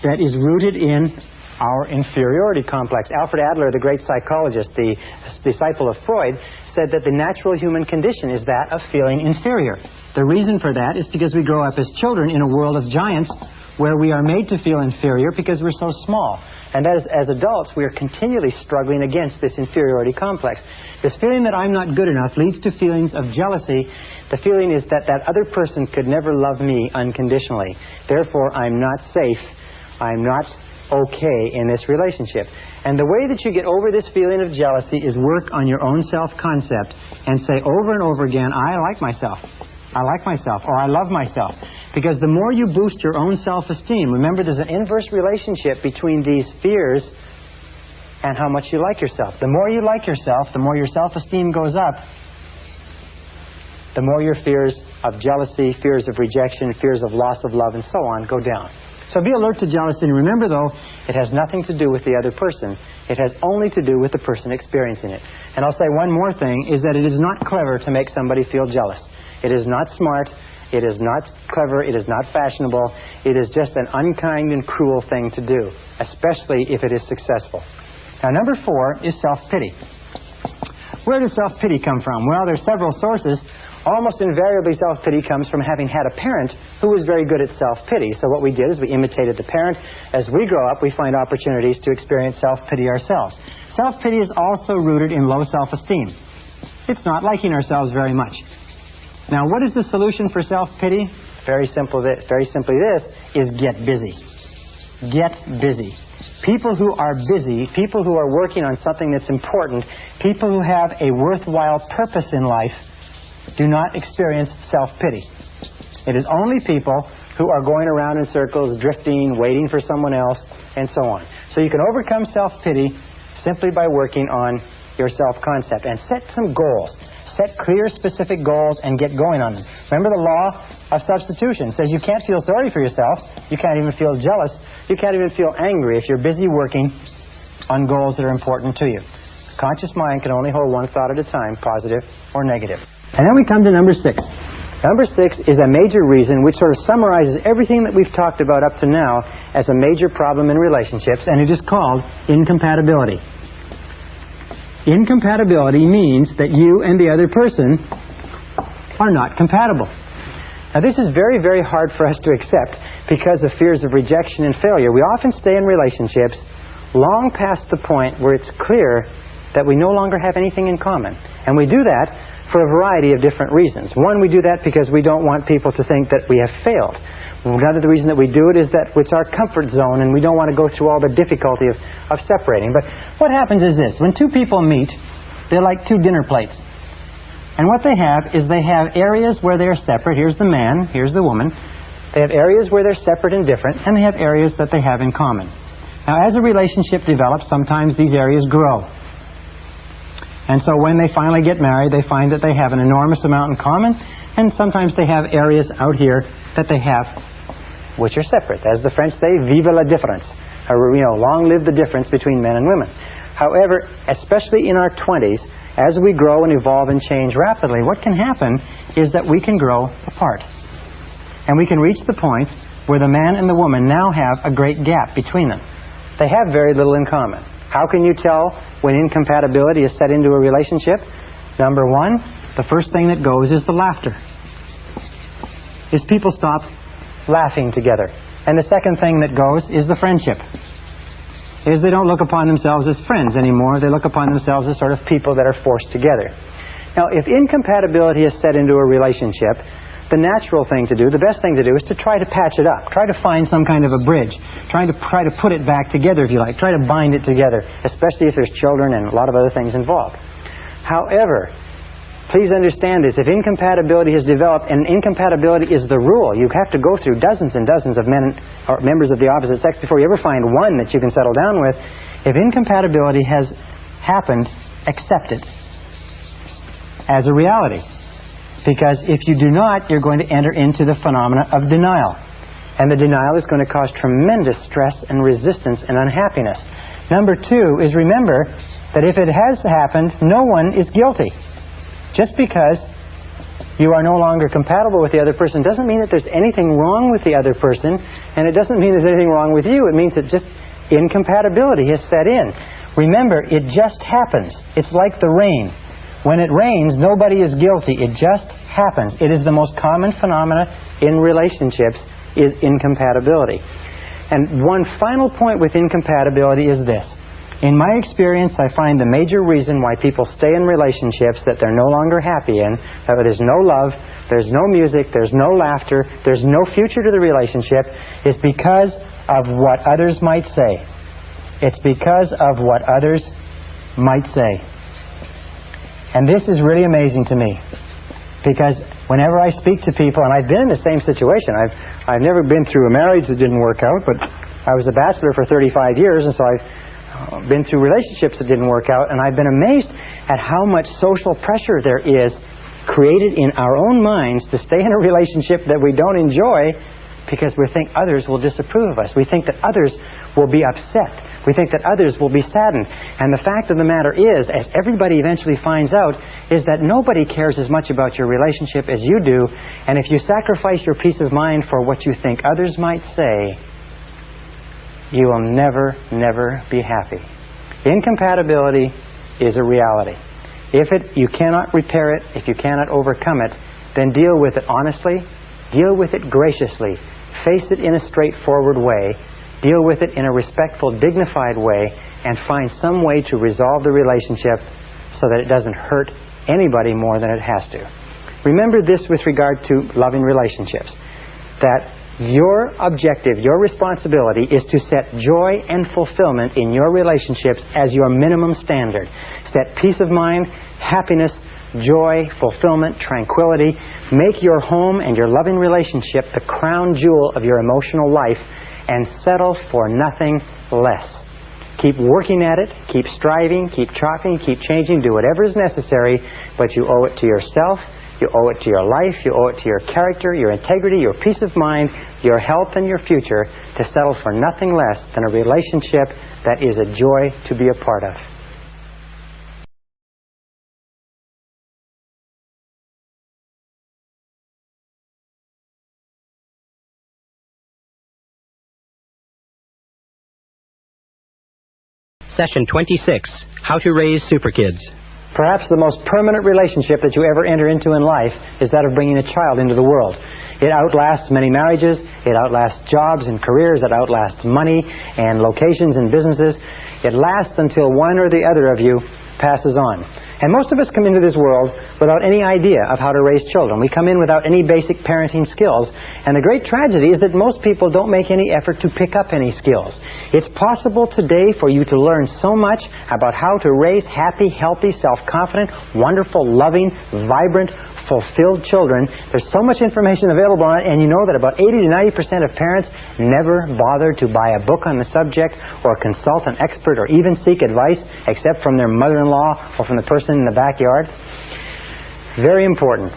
that is rooted in our inferiority complex. Alfred Adler, the great psychologist, the disciple of Freud, said that the natural human condition is that of feeling inferior. The reason for that is because we grow up as children in a world of giants where we are made to feel inferior because we're so small. And as adults, we are continually struggling against this inferiority complex. This feeling that I'm not good enough leads to feelings of jealousy. The feeling is that that other person could never love me unconditionally. Therefore, I'm not safe. I'm not okay in this relationship. And the way that you get over this feeling of jealousy is work on your own self-concept and say over and over again, I like myself. I like myself, or I love myself. Because the more you boost your own self-esteem, remember there's an inverse relationship between these fears and how much you like yourself. The more you like yourself, the more your self-esteem goes up, the more your fears of jealousy, fears of rejection, fears of loss of love, and so on go down. So be alert to jealousy, and remember though, it has nothing to do with the other person. It has only to do with the person experiencing it. And I'll say one more thing, is that it is not clever to make somebody feel jealous. It is not smart, it is not clever, it is not fashionable. It is just an unkind and cruel thing to do, especially if it is successful. Now, number 4 is self-pity. Where does self-pity come from? Well, there's several sources. Almost invariably, self-pity comes from having had a parent who was very good at self-pity. So what we did is we imitated the parent. As we grow up, we find opportunities to experience self-pity ourselves. Self-pity is also rooted in low self-esteem. It's not liking ourselves very much. Now, what is the solution for self-pity? Very simply this, is get busy. Get busy. People who are busy, people who are working on something that's important, people who have a worthwhile purpose in life, do not experience self-pity. It is only people who are going around in circles, drifting, waiting for someone else, and so on. So you can overcome self-pity simply by working on your self-concept and set some goals. Set clear, specific goals and get going on them. Remember the law of substitution. It says you can't feel sorry for yourself. You can't even feel jealous. You can't even feel angry if you're busy working on goals that are important to you. The conscious mind can only hold one thought at a time, positive or negative. And then we come to number 6. Number 6 is a major reason which sort of summarizes everything that we've talked about up to now as a major problem in relationships, and it is called incompatibility. Incompatibility means that you and the other person are not compatible. Now, this is very, very hard for us to accept because of fears of rejection and failure. We often stay in relationships long past the point where it's clear that we no longer have anything in common. And we do that for a variety of different reasons. One, we do that because we don't want people to think that we have failed. Another reason that we do it is that it's our comfort zone and we don't want to go through all the difficulty of separating. But what happens is this. When two people meet, they're like two dinner plates. And what they have is they have areas where they're separate. Here's the man, here's the woman. They have areas where they're separate and different, and they have areas that they have in common. Now, as a relationship develops, sometimes these areas grow. And so when they finally get married, they find that they have an enormous amount in common, and sometimes they have areas out here that they have which are separate. As the French say, vive la différence. Or, long live the difference between men and women. However, especially in our 20s, as we grow and evolve and change rapidly, what can happen is that we can grow apart. And we can reach the point where the man and the woman now have a great gap between them. They have very little in common. How can you tell when incompatibility is set into a relationship? Number 1, the first thing that goes is the laughter. Is people stop laughing together. And the second thing that goes is the friendship. Is they don't look upon themselves as friends anymore. They look upon themselves as sort of people that are forced together. Now, if incompatibility is set into a relationship, the natural thing to do, the best thing to do, is to try to patch it up. Try to find some kind of a bridge. Try to put it back together, if you like. Try to bind it together, especially if there's children and a lot of other things involved. However, please understand this. If incompatibility has developed, and incompatibility is the rule, you have to go through dozens and dozens of men or members of the opposite sex before you ever find one that you can settle down with. If incompatibility has happened, accept it as a reality. Because if you do not, you're going to enter into the phenomena of denial. And the denial is going to cause tremendous stress and resistance and unhappiness. Number two is, remember that if it has happened, no one is guilty. Just because you are no longer compatible with the other person doesn't mean that there's anything wrong with the other person, and it doesn't mean there's anything wrong with you. It means that just incompatibility has set in. Remember, it just happens. It's like the rain. When it rains, nobody is guilty. It just happens. It is the most common phenomena in relationships, is incompatibility. And one final point with incompatibility is this. In my experience, I find the major reason why people stay in relationships that they're no longer happy in, that there's no love, there's no music, there's no laughter, there's no future to the relationship, is because of what others might say. It's because of what others might say. And this is really amazing to me. Because whenever I speak to people, and I've been in the same situation, I've never been through a marriage that didn't work out, but I was a bachelor for 35 years, and so I've been through relationships that didn't work out, and I've been amazed at how much social pressure there is created in our own minds to stay in a relationship that we don't enjoy because we think others will disapprove of us. We think that others will be upset. We think that others will be saddened. And the fact of the matter is, as everybody eventually finds out, is that nobody cares as much about your relationship as you do. And if you sacrifice your peace of mind for what you think others might say, you will never, never be happy. Incompatibility is a reality. If you cannot repair it, if you cannot overcome it, then deal with it honestly, deal with it graciously, face it in a straightforward way, deal with it in a respectful, dignified way, and find some way to resolve the relationship so that it doesn't hurt anybody more than it has to. Remember this with regard to loving relationships, that your objective, your responsibility is to set joy and fulfillment in your relationships as your minimum standard. Set peace of mind, happiness, joy, fulfillment, tranquility. Make your home and your loving relationship the crown jewel of your emotional life, and settle for nothing less. Keep working at it, keep striving, keep chopping, keep changing, do whatever is necessary, but you owe it to yourself, you owe it to your life, you owe it to your character, your integrity, your peace of mind, your health, and your future to settle for nothing less than a relationship that is a joy to be a part of. Session 26, How to Raise Super Kids. Perhaps the most permanent relationship that you ever enter into in life is that of bringing a child into the world. It outlasts many marriages, it outlasts jobs and careers, it outlasts money and locations and businesses. It lasts until one or the other of you passes on. And most of us come into this world without any idea of how to raise children. We come in without any basic parenting skills. And the great tragedy is that most people don't make any effort to pick up any skills. It's possible today for you to learn so much about how to raise happy, healthy, self-confident, wonderful, loving, vibrant, fulfilled children. There's so much information available on it, and you know that about 80 to 90% of parents never bother to buy a book on the subject or consult an expert or even seek advice except from their mother-in-law or from the person in the backyard. Very important.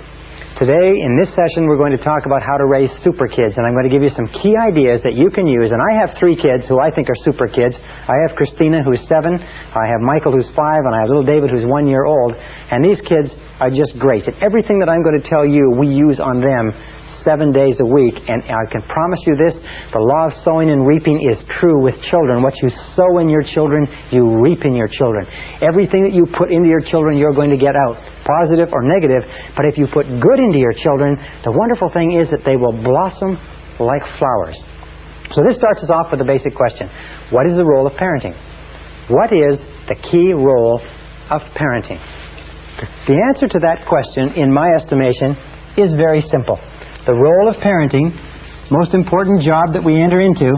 Today, in this session, we're going to talk about how to raise super kids, and I'm going to give you some key ideas that you can use. And I have 3 kids who I think are super kids. I have Christina, who's 7, I have Michael, who's 5, and I have little David, who's 1 year old. And these kids are just great. And everything that I'm going to tell you, we use on them 7 days a week. And I can promise you this, the law of sowing and reaping is true with children. What you sow in your children, you reap in your children. Everything that you put into your children, you're going to get out, positive or negative. But if you put good into your children, the wonderful thing is that they will blossom like flowers. So this starts us off with a basic question. What is the role of parenting? What is the key role of parenting? The answer to that question, in my estimation, is very simple. The role of parenting, most important job that we enter into,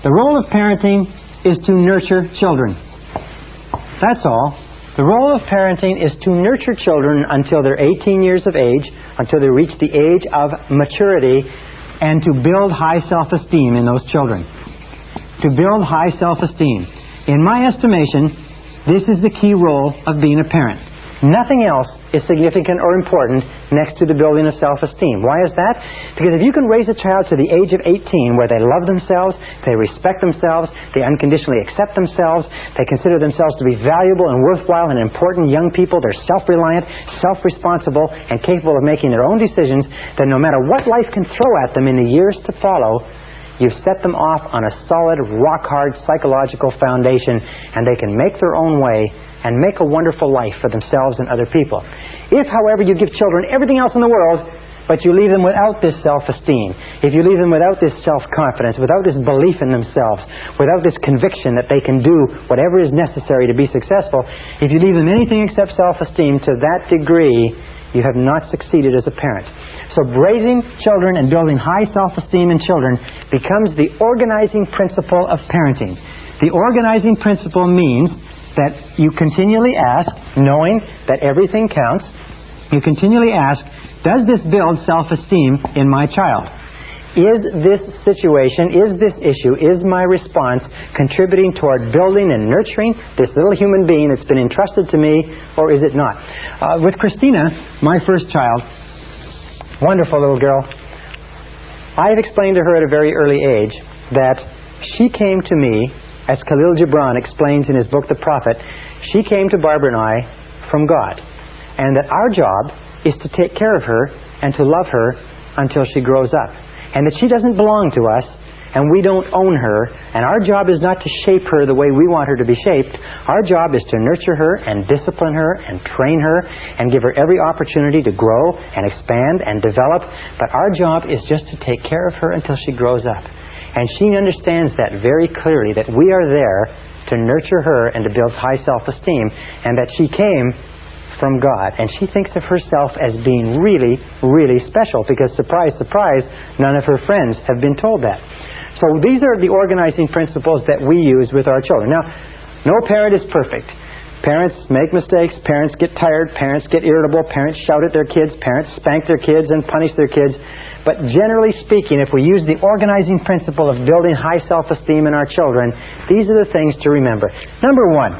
the role of parenting is to nurture children. That's all. The role of parenting is to nurture children until they're 18 years of age, until they reach the age of maturity, and to build high self-esteem in those children. To build high self-esteem. In my estimation, this is the key role of being a parent. Nothing else is significant or important next to the building of self-esteem. Why is that? Because if you can raise a child to the age of 18 where they love themselves, they respect themselves, they unconditionally accept themselves, they consider themselves to be valuable and worthwhile and important young people, they're self-reliant, self-responsible, and capable of making their own decisions, then no matter what life can throw at them in the years to follow, you've set them off on a solid, rock-hard psychological foundation, and they can make their own way and make a wonderful life for themselves and other people. If, however, you give children everything else in the world, but you leave them without this self-esteem, if you leave them without this self-confidence, without this belief in themselves, without this conviction that they can do whatever is necessary to be successful, if you leave them anything except self-esteem to that degree, you have not succeeded as a parent. So raising children and building high self-esteem in children becomes the organizing principle of parenting. The organizing principle means that you continually ask, knowing that everything counts, you continually ask, does this build self-esteem in my child? Is this situation, is this issue, is my response contributing toward building and nurturing this little human being that's been entrusted to me, or is it not? With Christina, my first child, wonderful little girl, I have explained to her at a very early age that she came to me, as Khalil Gibran explains in his book, The Prophet, she came to Barbara and I from God. And that our job is to take care of her and to love her until she grows up. And that she doesn't belong to us, and we don't own her, and our job is not to shape her the way we want her to be shaped. Our job is to nurture her and discipline her and train her and give her every opportunity to grow and expand and develop. But our job is just to take care of her until she grows up. And she understands that very clearly, that we are there to nurture her and to build high self-esteem, and that she came from God. And she thinks of herself as being really, really special, because surprise, surprise, none of her friends have been told that. So these are the organizing principles that we use with our children. Now, no parent is perfect. Parents make mistakes, parents get tired, parents get irritable, parents shout at their kids, parents spank their kids and punish their kids. But generally speaking, if we use the organizing principle of building high self-esteem in our children, these are the things to remember. Number one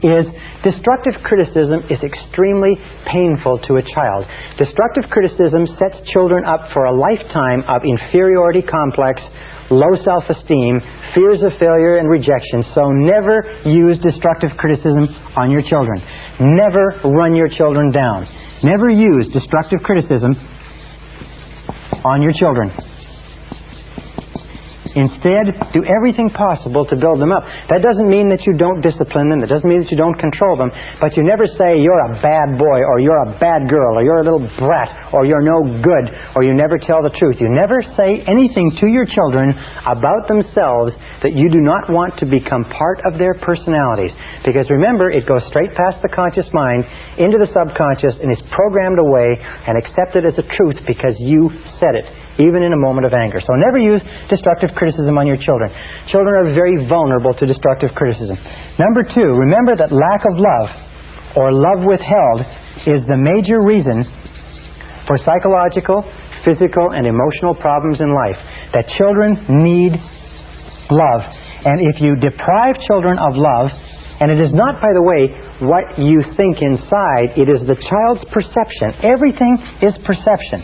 is destructive criticism is extremely painful to a child. Destructive criticism sets children up for a lifetime of inferiority complex, low self-esteem, fears of failure and rejection. So never use destructive criticism on your children. Never run your children down. Never use destructive criticism on your children. Instead, do everything possible to build them up. That doesn't mean that you don't discipline them. That doesn't mean that you don't control them. But you never say you're a bad boy, or you're a bad girl, or you're a little brat, or you're no good, or you never tell the truth. You never say anything to your children about themselves that you do not want to become part of their personalities. Because remember, it goes straight past the conscious mind into the subconscious and is programmed away and accepted as a truth because you said it, even in a moment of anger. So never use destructive criticism on your children. Children are very vulnerable to destructive criticism. Number two, remember that lack of love, or love withheld, is the major reason for psychological, physical, and emotional problems in life. That children need love. And if you deprive children of love, and it is not, by the way, what you think inside, it is the child's perception. Everything is perception.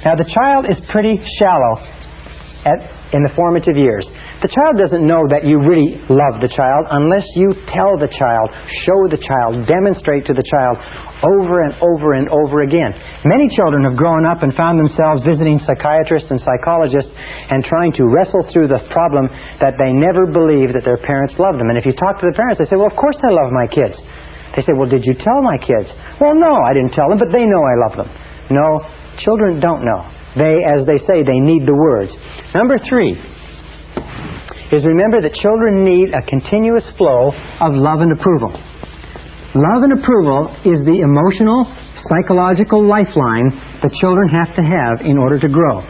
Now, the child is pretty shallow in the formative years. The child doesn't know that you really love the child unless you tell the child, show the child, demonstrate to the child over and over and over again. Many children have grown up and found themselves visiting psychiatrists and psychologists and trying to wrestle through the problem that they never believed that their parents loved them. And if you talk to the parents, they say, well, of course I love my kids. They say, well, did you tell my kids? Well, no, I didn't tell them, but they know I love them. No, children don't know. They, as they say, they need the words. Number three, is remember that children need a continuous flow of love and approval. Love and approval is the emotional, psychological lifeline that children have to have in order to grow.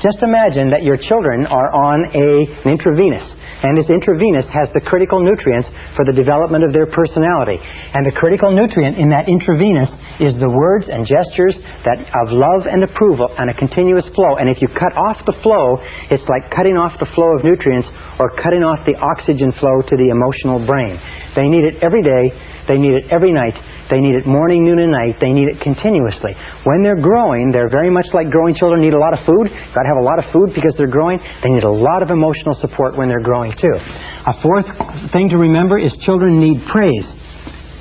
Just imagine that your children are on an intravenous, and this intravenous has the critical nutrients for the development of their personality. And the critical nutrient in that intravenous is the words and gestures of love and approval and a continuous flow. And if you cut off the flow, it's like cutting off the flow of nutrients or cutting off the oxygen flow to the emotional brain. They need it every day. They need it every night. They need it morning, noon, and night. They need it continuously. When they're growing, they're very much like growing children need a lot of food. You've got to have a lot of food because they're growing. They need a lot of emotional support when they're growing too. A fourth thing to remember is children need praise.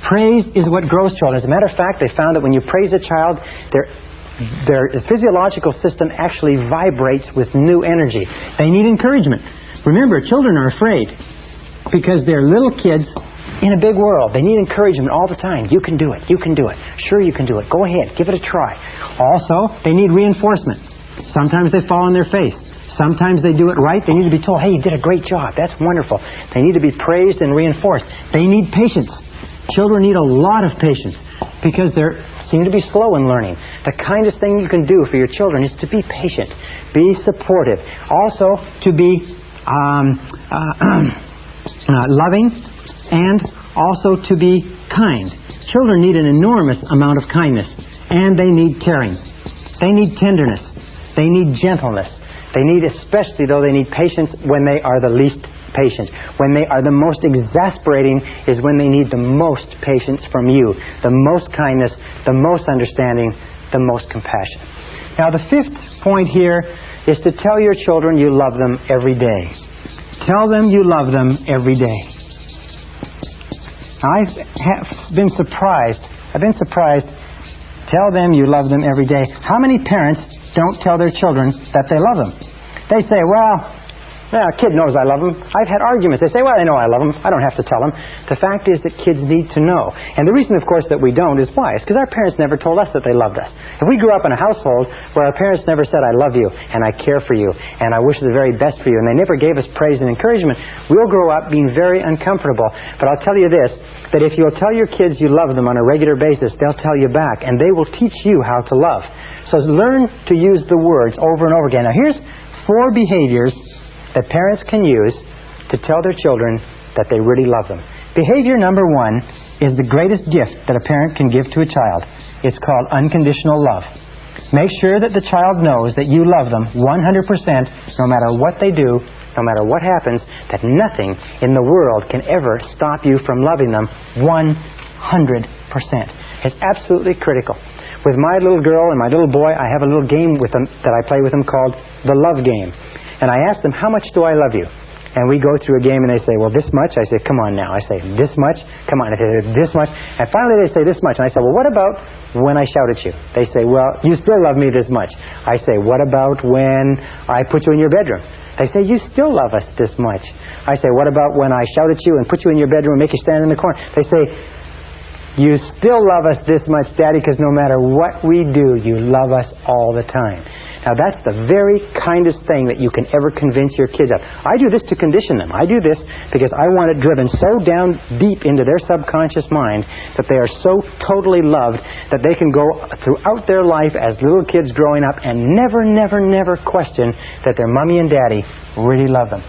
Praise is what grows children. As a matter of fact, they found that when you praise a child, their physiological system actually vibrates with new energy. They need encouragement. Remember, children are afraid because they're little kids in a big world. They need encouragement all the time. You can do it. You can do it. Sure, you can do it. Go ahead. Give it a try. Also, they need reinforcement. Sometimes they fall on their face. Sometimes they do it right. They need to be told, hey, you did a great job. That's wonderful. They need to be praised and reinforced. They need patience. Children need a lot of patience because they seem to be slow in learning. The kindest thing you can do for your children is to be patient. Be supportive. Also, to be loving, and also to be kind. Children need an enormous amount of kindness, and they need caring. They need tenderness. They need gentleness. They need, especially though, they need patience when they are the least patient. When they are the most exasperating is when they need the most patience from you, the most kindness, the most understanding, the most compassion. Now, the fifth point here is to tell your children you love them every day. Tell them you love them every day. I've been surprised. Tell them you love them every day. How many parents don't tell their children that they love them? They say, well, a kid knows I love them. I've had arguments. They say, well, they know I love them. I don't have to tell them. The fact is that kids need to know. And the reason, of course, that we don't is why? It's because our parents never told us that they loved us. If we grew up in a household where our parents never said, I love you, and I care for you, and I wish the very best for you, and they never gave us praise and encouragement, we'll grow up being very uncomfortable. But I'll tell you this, that if you'll tell your kids you love them on a regular basis, they'll tell you back, and they will teach you how to love. So learn to use the words over and over again. Now, here's 4 behaviors that parents can use to tell their children that they really love them. Behavior number 1 is the greatest gift that a parent can give to a child. It's called unconditional love. Make sure that the child knows that you love them 100%, no matter what they do, no matter what happens, that nothing in the world can ever stop you from loving them 100%. It's absolutely critical. With my little girl and my little boy, I have a little game with them that I play with them called the love game. And I ask them, how much do I love you? And we go through a game and they say, well, this much? I say, come on now. I say, this much? Come on. I say, this much? And finally they say, this much. And I say, well, what about when I shout at you? They say, well, you still love me this much. I say, what about when I put you in your bedroom? They say, you still love us this much. I say, what about when I shout at you and put you in your bedroom and make you stand in the corner? They say, you still love us this much, Daddy, because no matter what we do, you love us all the time. Now, that's the very kindest thing that you can ever convince your kids of. I do this to condition them. I do this because I want it driven so down deep into their subconscious mind that they are so totally loved that they can go throughout their life as little kids growing up and never, never, never question that their mommy and daddy really love them.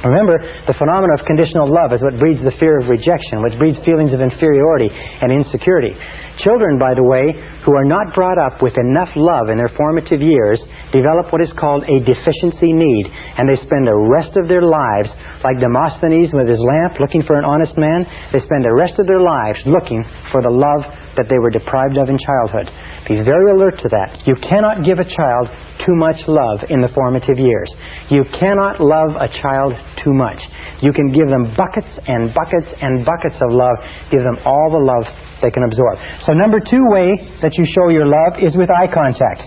Remember, the phenomenon of conditional love is what breeds the fear of rejection, which breeds feelings of inferiority and insecurity. Children, by the way, who are not brought up with enough love in their formative years, develop what is called a deficiency need, and they spend the rest of their lives, like Demosthenes with his lamp looking for an honest man, they spend the rest of their lives looking for the love that they were deprived of in childhood. Be very alert to that. You cannot give a child too much love in the formative years. You cannot love a child too much. You can give them buckets and buckets and buckets of love. Give them all the love they can absorb. So number 2 way that you show your love is with eye contact.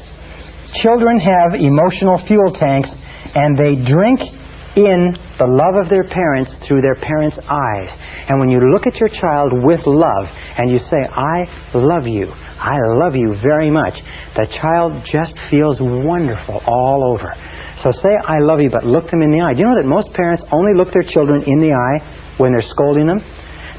Children have emotional fuel tanks, and they drink in the love of their parents through their parents' eyes. And when you look at your child with love and you say, I love you very much, the child just feels wonderful all over. So say, I love you, but look them in the eye. Do you know that most parents only look their children in the eye when they're scolding them?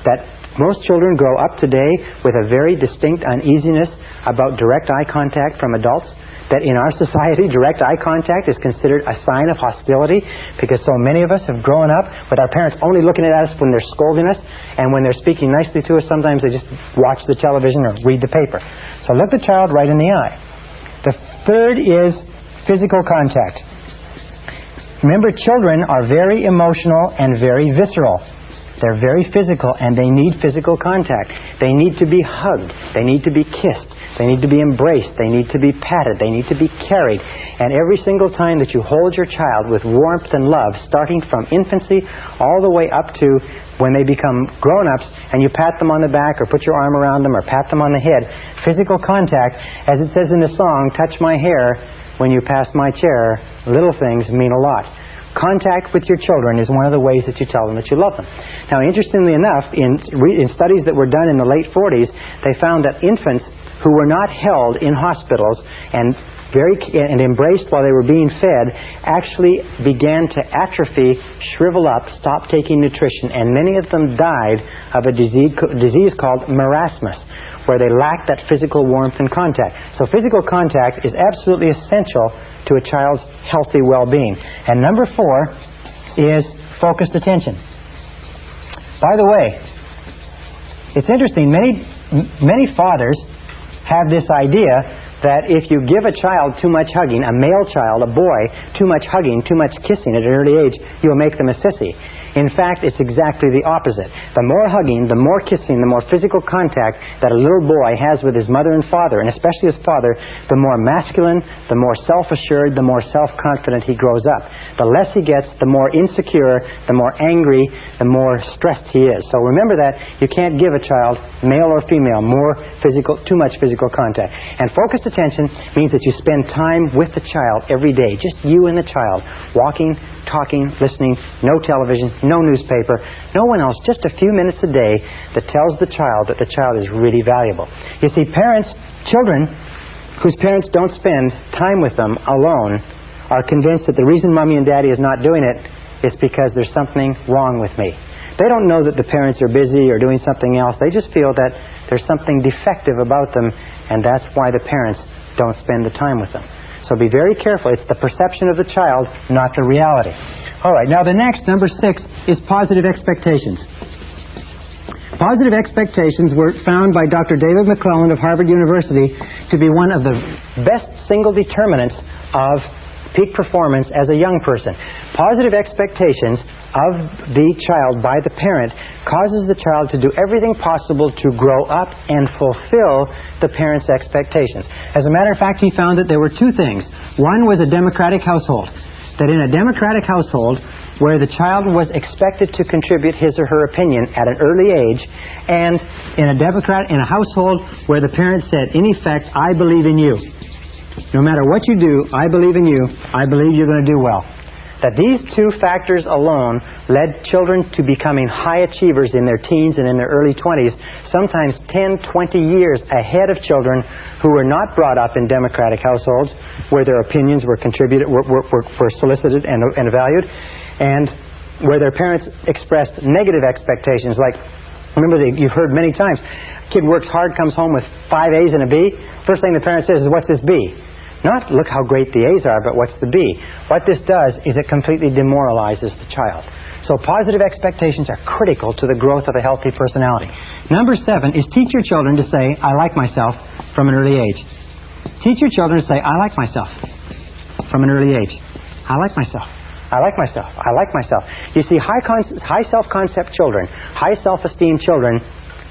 That most children grow up today with a very distinct uneasiness about direct eye contact from adults. That in our society, direct eye contact is considered a sign of hostility, because so many of us have grown up with our parents only looking at us when they're scolding us, and when they're speaking nicely to us, sometimes they just watch the television or read the paper. So look the child right in the eye. The third is physical contact. Remember, children are very emotional and very visceral. They're very physical, and they need physical contact. They need to be hugged. They need to be kissed. They need to be embraced. They need to be patted. They need to be carried. And every single time that you hold your child with warmth and love, starting from infancy all the way up to when they become grown-ups, and you pat them on the back or put your arm around them or pat them on the head, physical contact, as it says in the song, touch my hair when you pass my chair, little things mean a lot. Contact with your children is one of the ways that you tell them that you love them. Now, interestingly enough, in studies that were done in the late 40s, they found that infants who were not held in hospitals and embraced while they were being fed actually began to atrophy, shrivel up, stop taking nutrition, and many of them died of a disease called marasmus, where they lacked that physical warmth and contact. So physical contact is absolutely essential to a child's healthy well-being. And number 4 is focused attention. By the way, it's interesting, many fathers have this idea that if you give a child too much hugging, a male child, a boy, too much hugging, too much kissing at an early age, you'll make them a sissy. In fact, it's exactly the opposite. The more hugging, the more kissing, the more physical contact that a little boy has with his mother and father, and especially his father, the more masculine, the more self-assured, the more self-confident he grows up. The less he gets, the more insecure, the more angry, the more stressed he is. So remember that you can't give a child, male or female, too much physical contact. And focused attention means that you spend time with the child every day, just you and the child, walking, talking, listening, no television, no newspaper, no one else, just a few minutes a day that tells the child that the child is really valuable. You see, children whose parents don't spend time with them alone are convinced that the reason Mommy and Daddy is not doing it is because there's something wrong with me. They don't know that the parents are busy or doing something else. They just feel that there's something defective about them, and that's why the parents don't spend the time with them. So be very careful. It's the perception of the child, not the reality. All right, now the next, number 6, is positive expectations. Positive expectations were found by Dr. David McClelland of Harvard University to be one of the best single determinants of peak performance as a young person. Positive expectations of the child by the parent causes the child to do everything possible to grow up and fulfill the parent's expectations. As a matter of fact, he found that there were 2 things. One was a democratic household. That in a democratic household where the child was expected to contribute his or her opinion at an early age, and in a household where the parent said, in effect, I believe in you. No matter what you do, I believe in you. I believe you're going to do well. That these 2 factors alone led children to becoming high achievers in their teens and in their early 20s, sometimes 10, 20 years ahead of children who were not brought up in democratic households where their opinions were solicited and valued, and where their parents expressed negative expectations. Like, remember, you've heard many times, kid works hard, comes home with 5 A's and a B. First thing the parent says is, what's this B? Not, look how great the A's are, but what's the B? What this does is it completely demoralizes the child. So positive expectations are critical to the growth of a healthy personality. Number 7 is teach your children to say, I like myself from an early age. Teach your children to say, I like myself from an early age. I like myself. I like myself. I like myself. You see, high self-concept children, high self-esteem children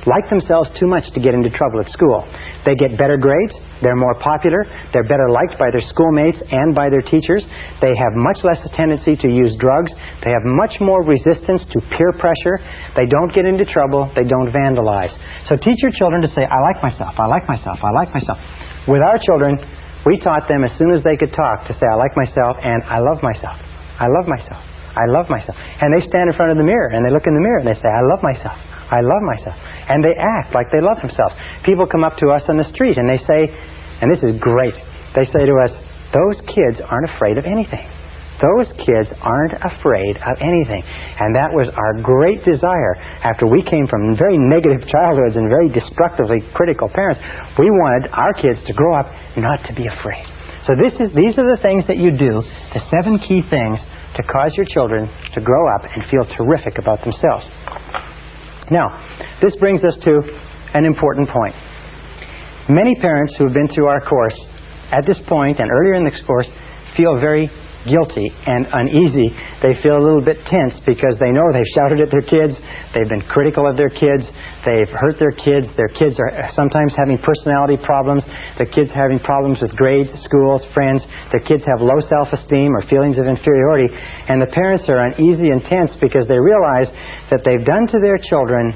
like themselves too much to get into trouble at school. They get better grades, they're more popular, they're better liked by their schoolmates and by their teachers, they have much less tendency to use drugs, they have much more resistance to peer pressure, they don't get into trouble, they don't vandalize. So teach your children to say, I like myself, I like myself, I like myself. With our children, we taught them as soon as they could talk to say, I like myself and I love myself. I love myself. I love myself. And they stand in front of the mirror and they look in the mirror and they say, I love myself. I love myself. And they act like they love themselves. People come up to us on the street and they say, and this is great, they say to us, those kids aren't afraid of anything. Those kids aren't afraid of anything. And that was our great desire. After we came from very negative childhoods and very destructively critical parents, we wanted our kids to grow up not to be afraid. So these are the things that you do, the 7 key things to cause your children to grow up and feel terrific about themselves. Now, this brings us to an important point. Many parents who have been through our course at this point and earlier in this course feel very guilty and uneasy. They feel a little bit tense because they know they've shouted at their kids, they've been critical of their kids, they've hurt their kids are sometimes having personality problems, their kids are having problems with grades, schools, friends, their kids have low self-esteem or feelings of inferiority, and the parents are uneasy and tense because they realize that they've done to their children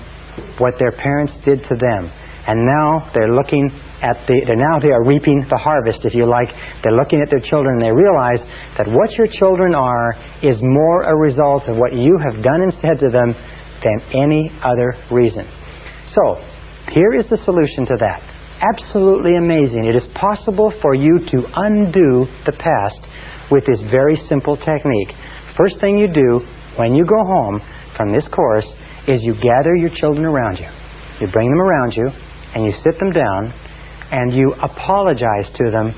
what their parents did to them. And now they're looking at now they are reaping the harvest, if you like. They're looking at their children and they realize that what your children are is more a result of what you have done and said to them than any other reason. So, here is the solution to that. Absolutely amazing. It is possible for you to undo the past with this very simple technique. First thing you do when you go home from this course is you gather your children around you. You bring them around you, and you sit them down, and you apologize to them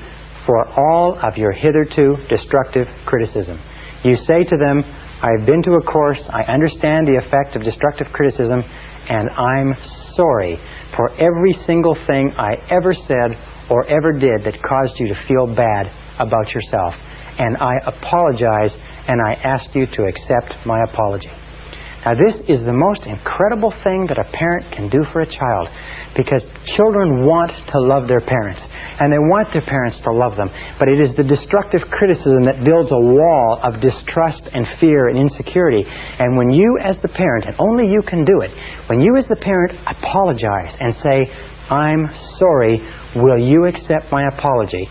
for all of your hitherto destructive criticism. You say to them, I've been to a course, I understand the effect of destructive criticism, and I'm sorry for every single thing I ever said or ever did that caused you to feel bad about yourself. And I apologize, and I ask you to accept my apology. Now, this is the most incredible thing that a parent can do for a child, because children want to love their parents, and they want their parents to love them. But it is the destructive criticism that builds a wall of distrust and fear and insecurity. And when you as the parent, and only you can do it, when you as the parent apologize and say, I'm sorry, will you accept my apology?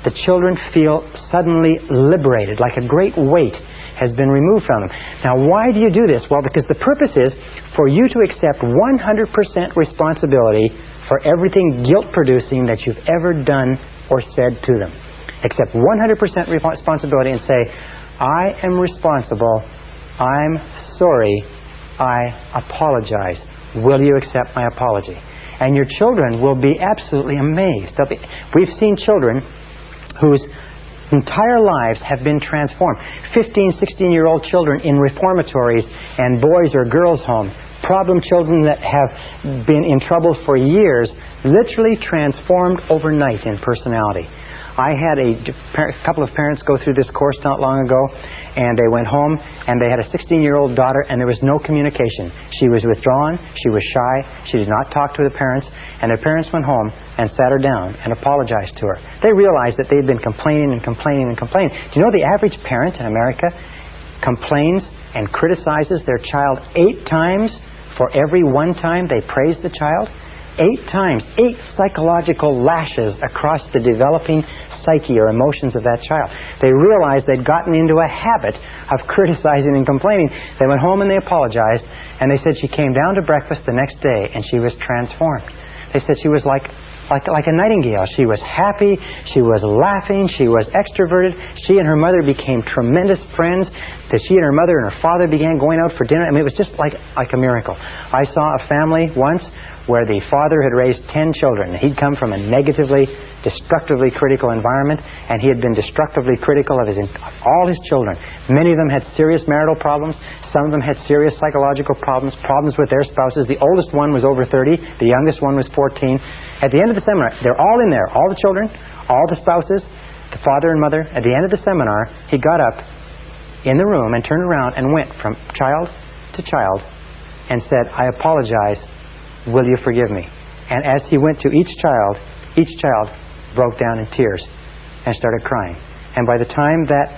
The children feel suddenly liberated, like a great weight has been removed from them. Now, why do you do this? Well, because the purpose is for you to accept 100% responsibility for everything guilt-producing that you've ever done or said to them. Accept 100% responsibility and say, I am responsible, I'm sorry, I apologize. Will you accept my apology? And your children will be absolutely amazed. We've seen children whose entire lives have been transformed. 15, 16-year-old children in reformatories and boys' or girls' homes. Problem children that have been in trouble for years, literally transformed overnight in personality. I had a couple of parents go through this course not long ago, and they went home, and they had a 16-year-old daughter, and there was no communication. She was withdrawn, she was shy, she did not talk to the parents, and their parents went home and sat her down and apologized to her. They realized that they'd been complaining and complaining and complaining. Do you know the average parent in America complains and criticizes their child 8 times for every 1 time they praise the child? 8 times, 8 psychological lashes across the developing psyche or emotions of that child. They realized they'd gotten into a habit of criticizing and complaining. They went home and they apologized, and they said she came down to breakfast the next day and she was transformed. They said she was like a nightingale. She was happy, she was laughing, she was extroverted. She and her mother became tremendous friends. That she and her mother and her father began going out for dinner. I mean, it was just like a miracle. I saw a family once where the father had raised 10 children. He'd come from a negatively, destructively critical environment, and he had been destructively critical of all his children. Many of them had serious marital problems. Some of them had serious psychological problems with their spouses. The oldest one was over 30. The youngest one was 14. At the end of the seminar, they're all in there, all the children, all the spouses, the father and mother. At the end of the seminar, he got up in the room and turned around and went from child to child and said, I apologize. Will you forgive me? And as he went to each child broke down in tears and started crying. And by the time that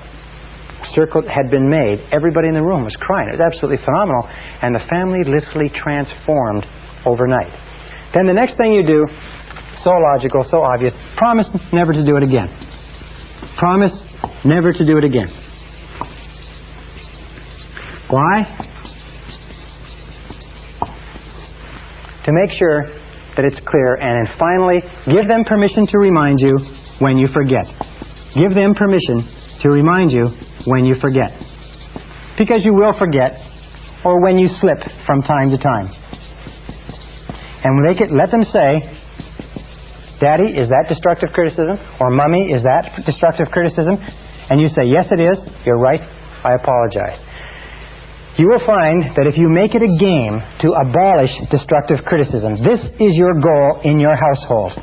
circle had been made, everybody in the room was crying. It was absolutely phenomenal. And the family literally transformed overnight. Then the next thing you do, so logical, so obvious, promise never to do it again. Promise never to do it again. Why? To make sure that it's clear, and then finally, give them permission to remind you when you forget. Give them permission to remind you when you forget. Because you will forget, or when you slip from time to time. And let them say, Daddy, is that destructive criticism? Or Mommy, is that destructive criticism? And you say, yes it is, you're right, I apologize. You will find that if you make it a game to abolish destructive criticism, this is your goal in your household.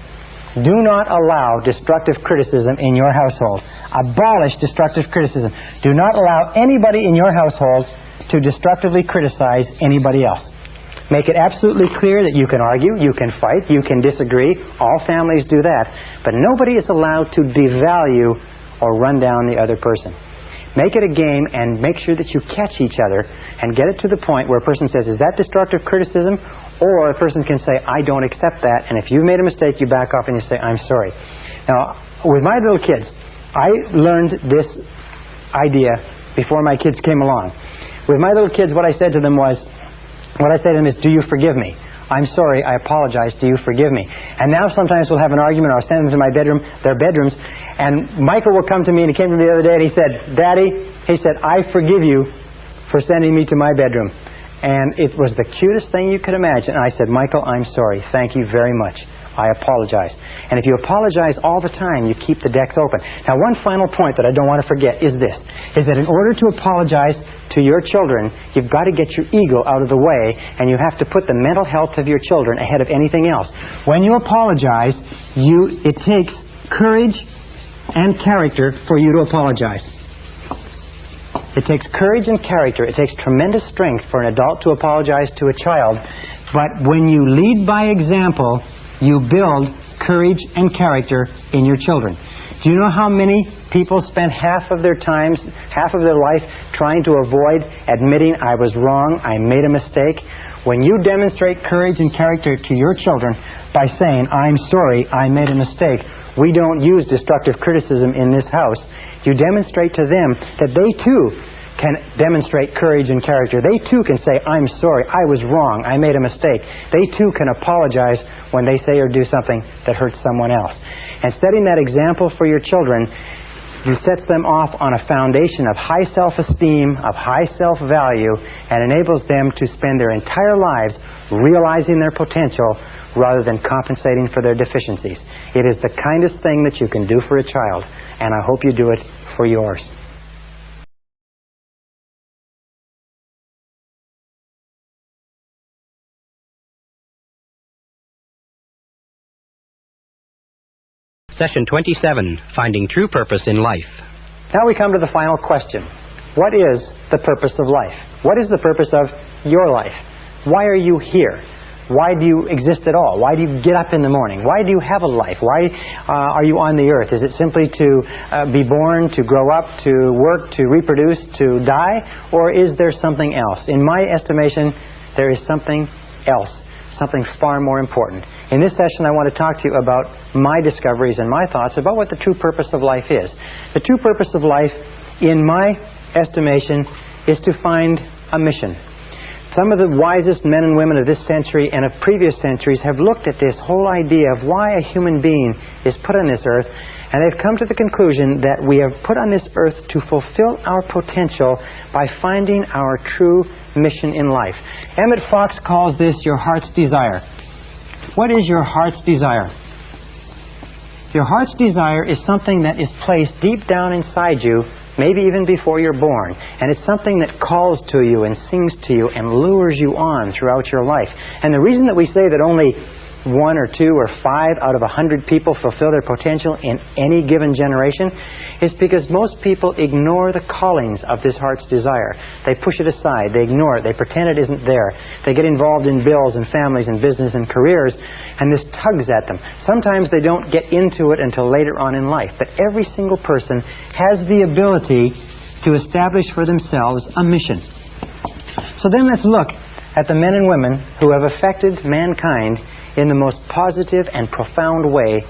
Do not allow destructive criticism in your household. Abolish destructive criticism. Do not allow anybody in your household to destructively criticize anybody else. Make it absolutely clear that you can argue, you can fight, you can disagree. All families do that. But nobody is allowed to devalue or run down the other person. Make it a game and make sure that you catch each other and get it to the point where a person says, is that destructive criticism? Or a person can say, I don't accept that. And if you've made a mistake, you back off and you say, I'm sorry. Now, with my little kids, I learned this idea before my kids came along. With my little kids, what I said to them is, do you forgive me? I'm sorry, I apologize, do you forgive me? And now sometimes we'll have an argument, or I'll send them to their bedrooms, and Michael will come to me, and he came to me the other day, and he said, Daddy, I forgive you for sending me to my bedroom. And it was the cutest thing you could imagine. And I said, Michael, I'm sorry, thank you very much. I apologize. And if you apologize all the time, you keep the decks open. Now, one final point that I don't want to forget is this, is that in order to apologize to your children, you've got to get your ego out of the way, and you have to put the mental health of your children ahead of anything else. When you apologize, it takes courage and character for you to apologize. It takes courage and character. It takes tremendous strength for an adult to apologize to a child. But when you lead by example, you build courage and character in your children. Do you know how many people spend half of their life trying to avoid admitting I was wrong, I made a mistake? When you demonstrate courage and character to your children by saying, I'm sorry, I made a mistake, we don't use destructive criticism in this house, you demonstrate to them that they too can demonstrate courage and character. They too can say, I'm sorry, I was wrong, I made a mistake. They too can apologize when they say or do something that hurts someone else. And setting that example for your children, it sets them off on a foundation of high self-esteem, of high self-value, and enables them to spend their entire lives realizing their potential rather than compensating for their deficiencies. It is the kindest thing that you can do for a child, and I hope you do it for yours. Session 27, Finding True Purpose in Life. Now we come to the final question. What is the purpose of life? What is the purpose of your life? Why are you here? Why do you exist at all? Why do you get up in the morning? Why do you have a life? Why are you on the earth? Is it simply to be born, to grow up, to work, to reproduce, to die? Or is there something else? In my estimation, there is something else. Something far more important. In this session, I want to talk to you about my discoveries and my thoughts about what the true purpose of life is. The true purpose of life, in my estimation, is to find a mission. Some of the wisest men and women of this century and of previous centuries have looked at this whole idea of why a human being is put on this earth, and they've come to the conclusion that we are put on this earth to fulfill our potential by finding our true mission in life. Emmett Fox calls this your heart's desire. What is your heart's desire? Your heart's desire is something that is placed deep down inside you, maybe even before you're born. And it's something that calls to you and sings to you and lures you on throughout your life. And the reason that we say that only 1 or 2 or 5 out of 100 people fulfill their potential in any given generation is because most people ignore the callings of this heart's desire. They push it aside. They ignore it. They pretend it isn't there. They get involved in bills and families and business and careers, and this tugs at them. Sometimes they don't get into it until later on in life. But every single person has the ability to establish for themselves a mission. So then let's look at the men and women who have affected mankind in the most positive and profound way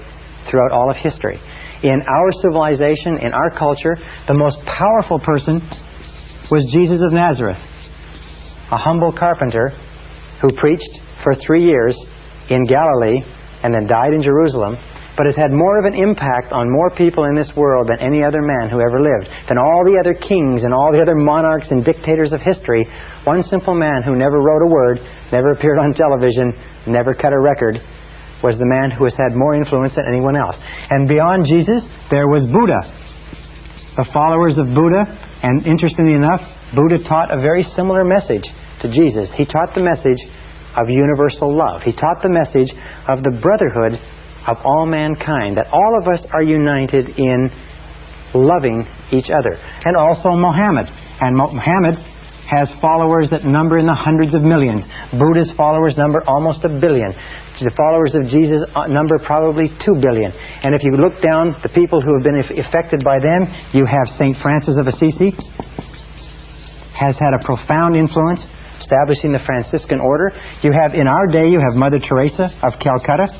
throughout all of history. In our civilization, in our culture, the most powerful person was Jesus of Nazareth, a humble carpenter who preached for 3 years in Galilee and then died in Jerusalem but has had more of an impact on more people in this world than any other man who ever lived, than all the other kings and all the other monarchs and dictators of history. One simple man who never wrote a word, never appeared on television, never cut a record, was the man who has had more influence than anyone else. And beyond Jesus, there was Buddha. The followers of Buddha, and interestingly enough, Buddha taught a very similar message to Jesus. He taught the message of universal love. He taught the message of the brotherhood of all mankind, that all of us are united in loving each other. And also Muhammad. And Muhammad has followers that number in the hundreds of millions. Buddha's followers number almost 1 billion. The followers of Jesus number probably 2 billion. And if you look down the people who have been affected by them, you have St. Francis of Assisi, has had a profound influence, establishing the Franciscan order. You have, in our day, you have Mother Teresa of Calcutta,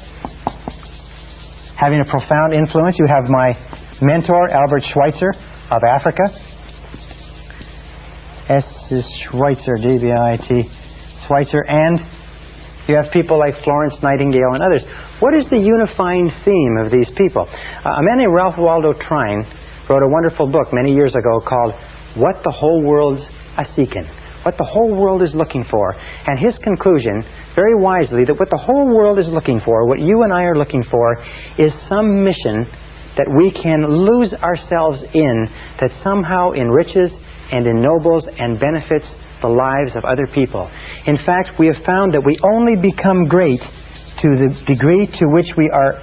having a profound influence. You have my mentor, Albert Schweitzer of Africa. S is Schweitzer, D-B-I-T, Schweitzer. And you have people like Florence Nightingale and others. What is the unifying theme of these people? A man named Ralph Waldo Trine wrote a wonderful book many years ago called What the Whole World's A-Seekin'. What the whole world is looking for. And his conclusion, very wisely, that what the whole world is looking for, what you and I are looking for, is some mission that we can lose ourselves in, that somehow enriches and ennobles and benefits the lives of other people. In fact, we have found that we only become great to the degree to which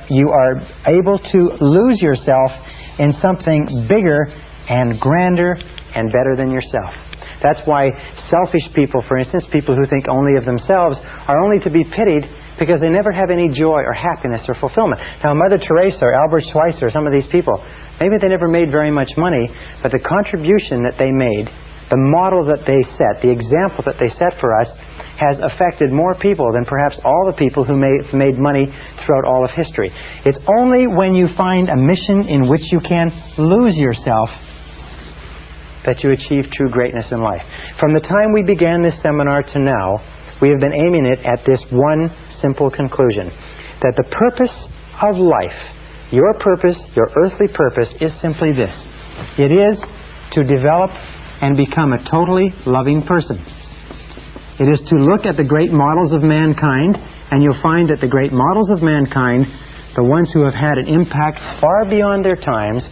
you are able to lose yourself in something bigger and grander and better than yourself. That's why selfish people, for instance, people who think only of themselves, are only to be pitied because they never have any joy or happiness or fulfillment. Now, Mother Teresa or Albert Schweitzer, some of these people, maybe they never made very much money, but the contribution that they made, the model that they set, the example that they set for us, has affected more people than perhaps all the people who made money throughout all of history. It's only when you find a mission in which you can lose yourself that you achieve true greatness in life. From the time we began this seminar to now, we have been aiming it at this one simple conclusion, that the purpose of life, your purpose, your earthly purpose, is simply this. It is to develop and become a totally loving person. It is to look at the great models of mankind, and you'll find that the great models of mankind, the ones who have had an impact far beyond their times,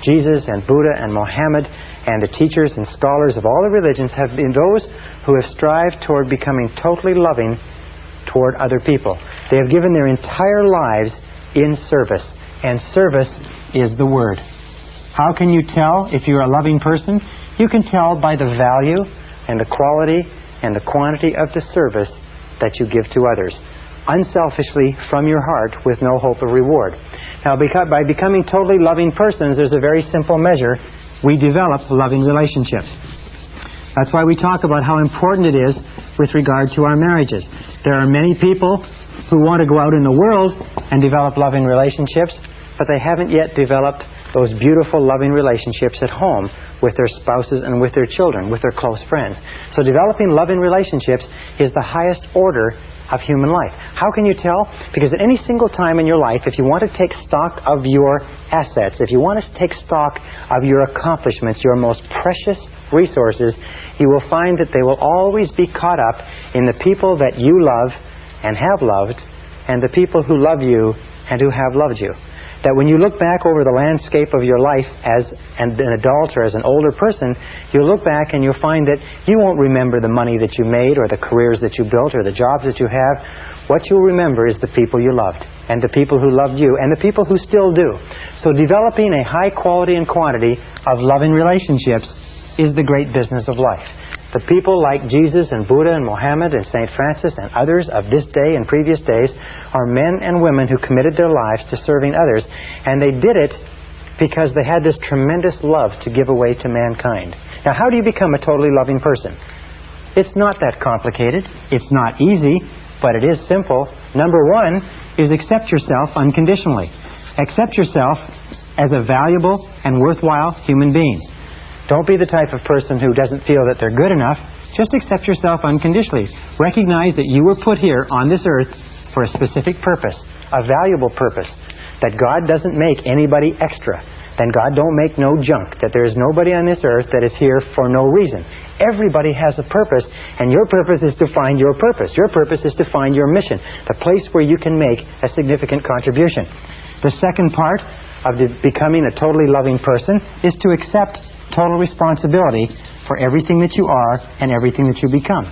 Jesus and Buddha and Muhammad and the teachers and scholars of all the religions, have been those who have strived toward becoming totally loving toward other people. They have given their entire lives in service, and service is the word. How can you tell if you're a loving person? You can tell by the value and the quality and the quantity of the service that you give to others, unselfishly from your heart with no hope of reward. Now, by becoming totally loving persons, there's a very simple measure. We develop loving relationships. That's why we talk about how important it is with regard to our marriages. There are many people who want to go out in the world and develop loving relationships, but they haven't yet developed those beautiful loving relationships at home with their spouses and with their children, with their close friends. So developing loving relationships is the highest order of human life. How can you tell? Because at any single time in your life, if you want to take stock of your assets, if you want to take stock of your accomplishments, your most precious resources, you will find that they will always be caught up in the people that you love and have loved, and the people who love you and who have loved you. That when you look back over the landscape of your life as an adult or as an older person, you'll look back and you'll find that you won't remember the money that you made or the careers that you built or the jobs that you have. What you'll remember is the people you loved and the people who loved you and the people who still do. So developing a high quality and quantity of loving relationships is the great business of life. The people like Jesus and Buddha and Muhammad and St. Francis and others of this day and previous days are men and women who committed their lives to serving others, and they did it because they had this tremendous love to give away to mankind. Now, how do you become a totally loving person? It's not that complicated. It's not easy, but it is simple. Number one is accept yourself unconditionally. Accept yourself as a valuable and worthwhile human being. Don't be the type of person who doesn't feel that they're good enough. Just accept yourself unconditionally. Recognize that you were put here on this earth for a specific purpose, a valuable purpose. that God doesn't make anybody extra, then God don't make no junk, that there is nobody on this earth that is here for no reason. Everybody has a purpose, and your purpose is to find your purpose. Your purpose is to find your mission, the place where you can make a significant contribution. The second part of becoming a totally loving person is to accept total responsibility for everything that you are and everything that you become.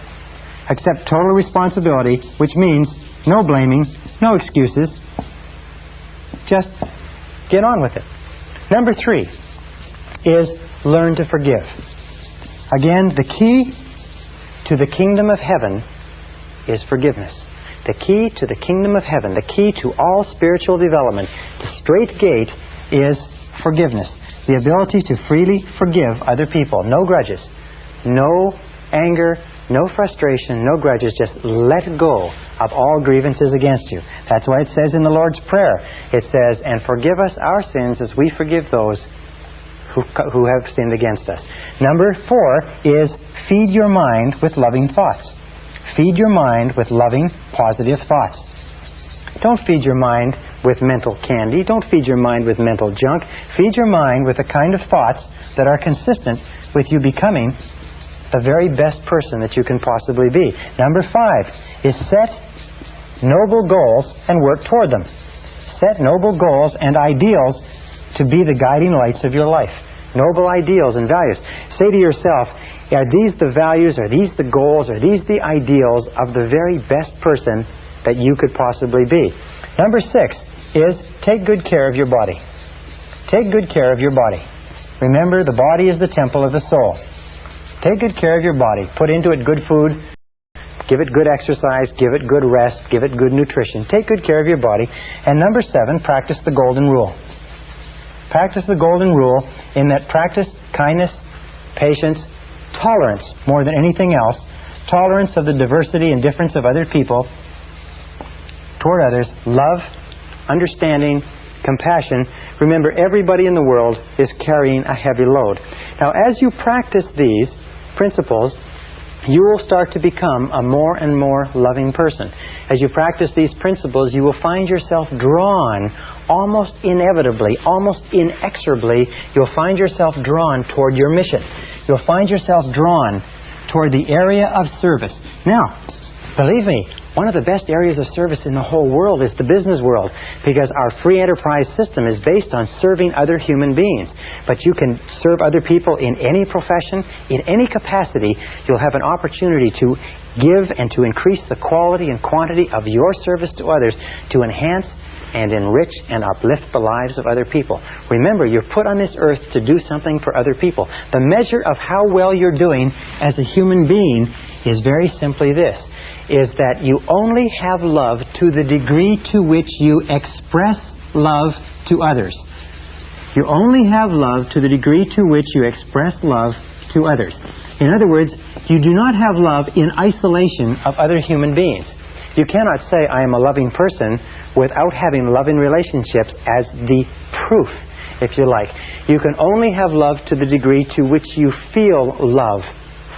Accept total responsibility, which means no blaming, no excuses. Just get on with it. Number 3 is learn to forgive. Again, the key to the kingdom of heaven is forgiveness. The key to the kingdom of heaven, the key to all spiritual development, the straight gate is forgiveness. The ability to freely forgive other people. No grudges. No anger. No frustration. No grudges. Just let go of all grievances against you. That's why it says in the Lord's Prayer, it says, and forgive us our sins as we forgive those who have sinned against us. Number 4 is feed your mind with loving thoughts. Feed your mind with loving, positive thoughts. Don't feed your mind with mental candy. Don't feed your mind with mental junk. Feed your mind with the kind of thoughts that are consistent with you becoming the very best person that you can possibly be. Number 5 is set noble goals and work toward them. Set noble goals and ideals to be the guiding lights of your life. Noble ideals and values. Say to yourself, are these the values, are these the goals, are these the ideals of the very best person that you could possibly be? Number 6 is take good care of your body. Take good care of your body. Remember, the body is the temple of the soul. Take good care of your body. Put into it good food. Give it good exercise. Give it good rest. Give it good nutrition. Take good care of your body. And number 7, practice the golden rule. Practice the golden rule in that practice kindness, patience, tolerance more than anything else. Tolerance of the diversity and difference of other people toward others. Love, understanding, compassion. Remember, everybody in the world is carrying a heavy load. Now, as you practice these principles, you will start to become a more and more loving person. As you practice these principles, you will find yourself drawn almost inevitably, almost inexorably, you'll find yourself drawn toward your mission. You'll find yourself drawn toward the area of service. Now, believe me, one of the best areas of service in the whole world is the business world, because our free enterprise system is based on serving other human beings. But you can serve other people in any profession, in any capacity. You'll have an opportunity to give and to increase the quality and quantity of your service to others, to enhance and enrich and uplift the lives of other people. Remember, you're put on this earth to do something for other people. The measure of how well you're doing as a human being is very simply this, is that you only have love to the degree to which you express love to others. You only have love to the degree to which you express love to others. In other words, you do not have love in isolation of other human beings. You cannot say, I am a loving person, without having loving relationships as the proof, if you like. You can only have love to the degree to which you feel love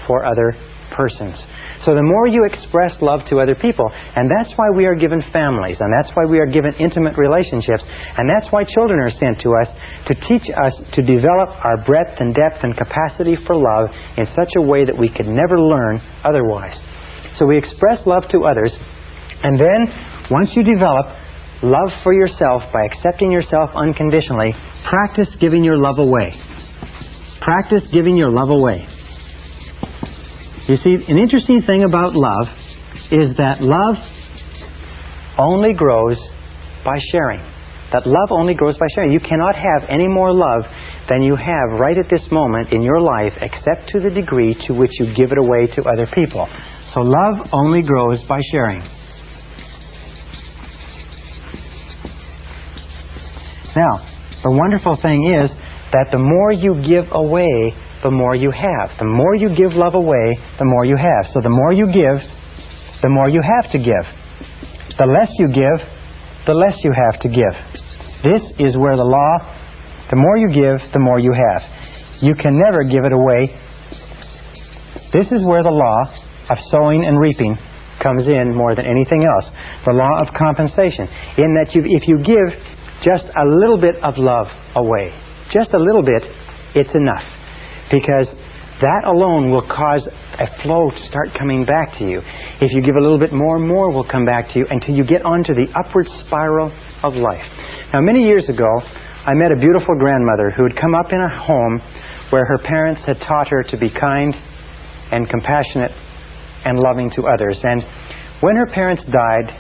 for other persons. So the more you express love to other people, and that's why we are given families, and that's why we are given intimate relationships, and that's why children are sent to us to teach us to develop our breadth and depth and capacity for love in such a way that we could never learn otherwise. So we express love to others, and then once you develop love for yourself by accepting yourself unconditionally, practice giving your love away. Practice giving your love away. You see, an interesting thing about love is that love only grows by sharing. That love only grows by sharing. You cannot have any more love than you have right at this moment in your life, except to the degree to which you give it away to other people. So love only grows by sharing. Now, the wonderful thing is that the more you give away, the more you have. The more you give love away, the more you have. So the more you give, the more you have to give. The less you give, the less you have to give. This is where the law, the more you give, the more you have. You can never give it away. This is where the law of sowing and reaping comes in more than anything else. The law of compensation. In that if you give, just a little bit of love away. Just a little bit, it's enough. Because that alone will cause a flow to start coming back to you. If you give a little bit more will come back to you until you get onto the upward spiral of life. Now, many years ago, I met a beautiful grandmother who had come up in a home where her parents had taught her to be kind and compassionate and loving to others. And when her parents died,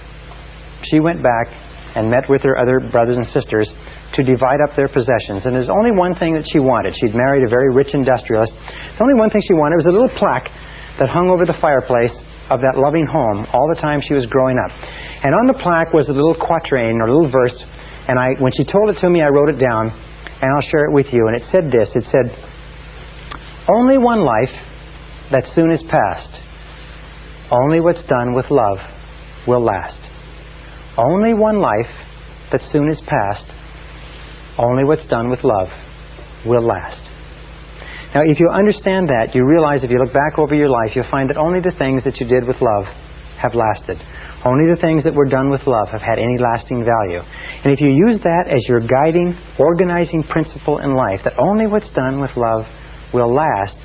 she went back and met with her other brothers and sisters to divide up their possessions. And there's only one thing that she wanted. She'd married a very rich industrialist. The only one thing she wanted was a little plaque that hung over the fireplace of that loving home all the time she was growing up. And on the plaque was a little quatrain or a little verse. And when she told it to me, I wrote it down, and I'll share it with you. And it said this. It said, "Only one life that soon is past. Only what's done with love will last. Only one life that soon is past. Only what's done with love will last." Now, if you understand that, you realize if you look back over your life, you'll find that only the things that you did with love have lasted. Only the things that were done with love have had any lasting value. And if you use that as your guiding, organizing principle in life, that only what's done with love will last,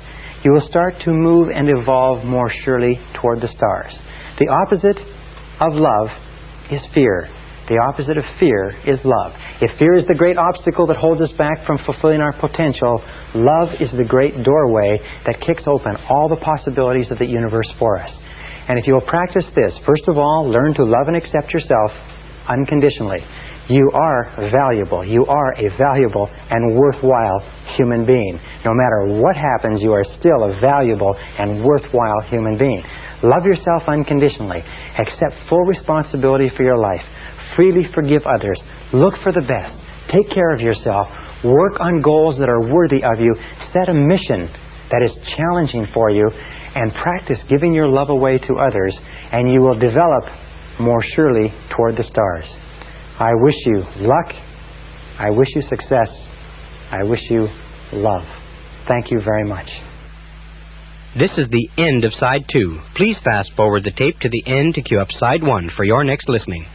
you will start to move and evolve more surely toward the stars. The opposite of love is fear. The opposite of fear is love. If fear is the great obstacle that holds us back from fulfilling our potential, love is the great doorway that kicks open all the possibilities of the universe for us. And if you will practice this, first of all, learn to love and accept yourself unconditionally. You are valuable. You are a valuable and worthwhile human being. No matter what happens, you are still a valuable and worthwhile human being. Love yourself unconditionally. Accept full responsibility for your life. Freely forgive others. Look for the best. Take care of yourself. Work on goals that are worthy of you. Set a mission that is challenging for you. And practice giving your love away to others. And you will develop more surely toward the stars. I wish you luck. I wish you success. I wish you love. Thank you very much. This is the end of Side 2. Please fast forward the tape to the end to cue up Side 1 for your next listening.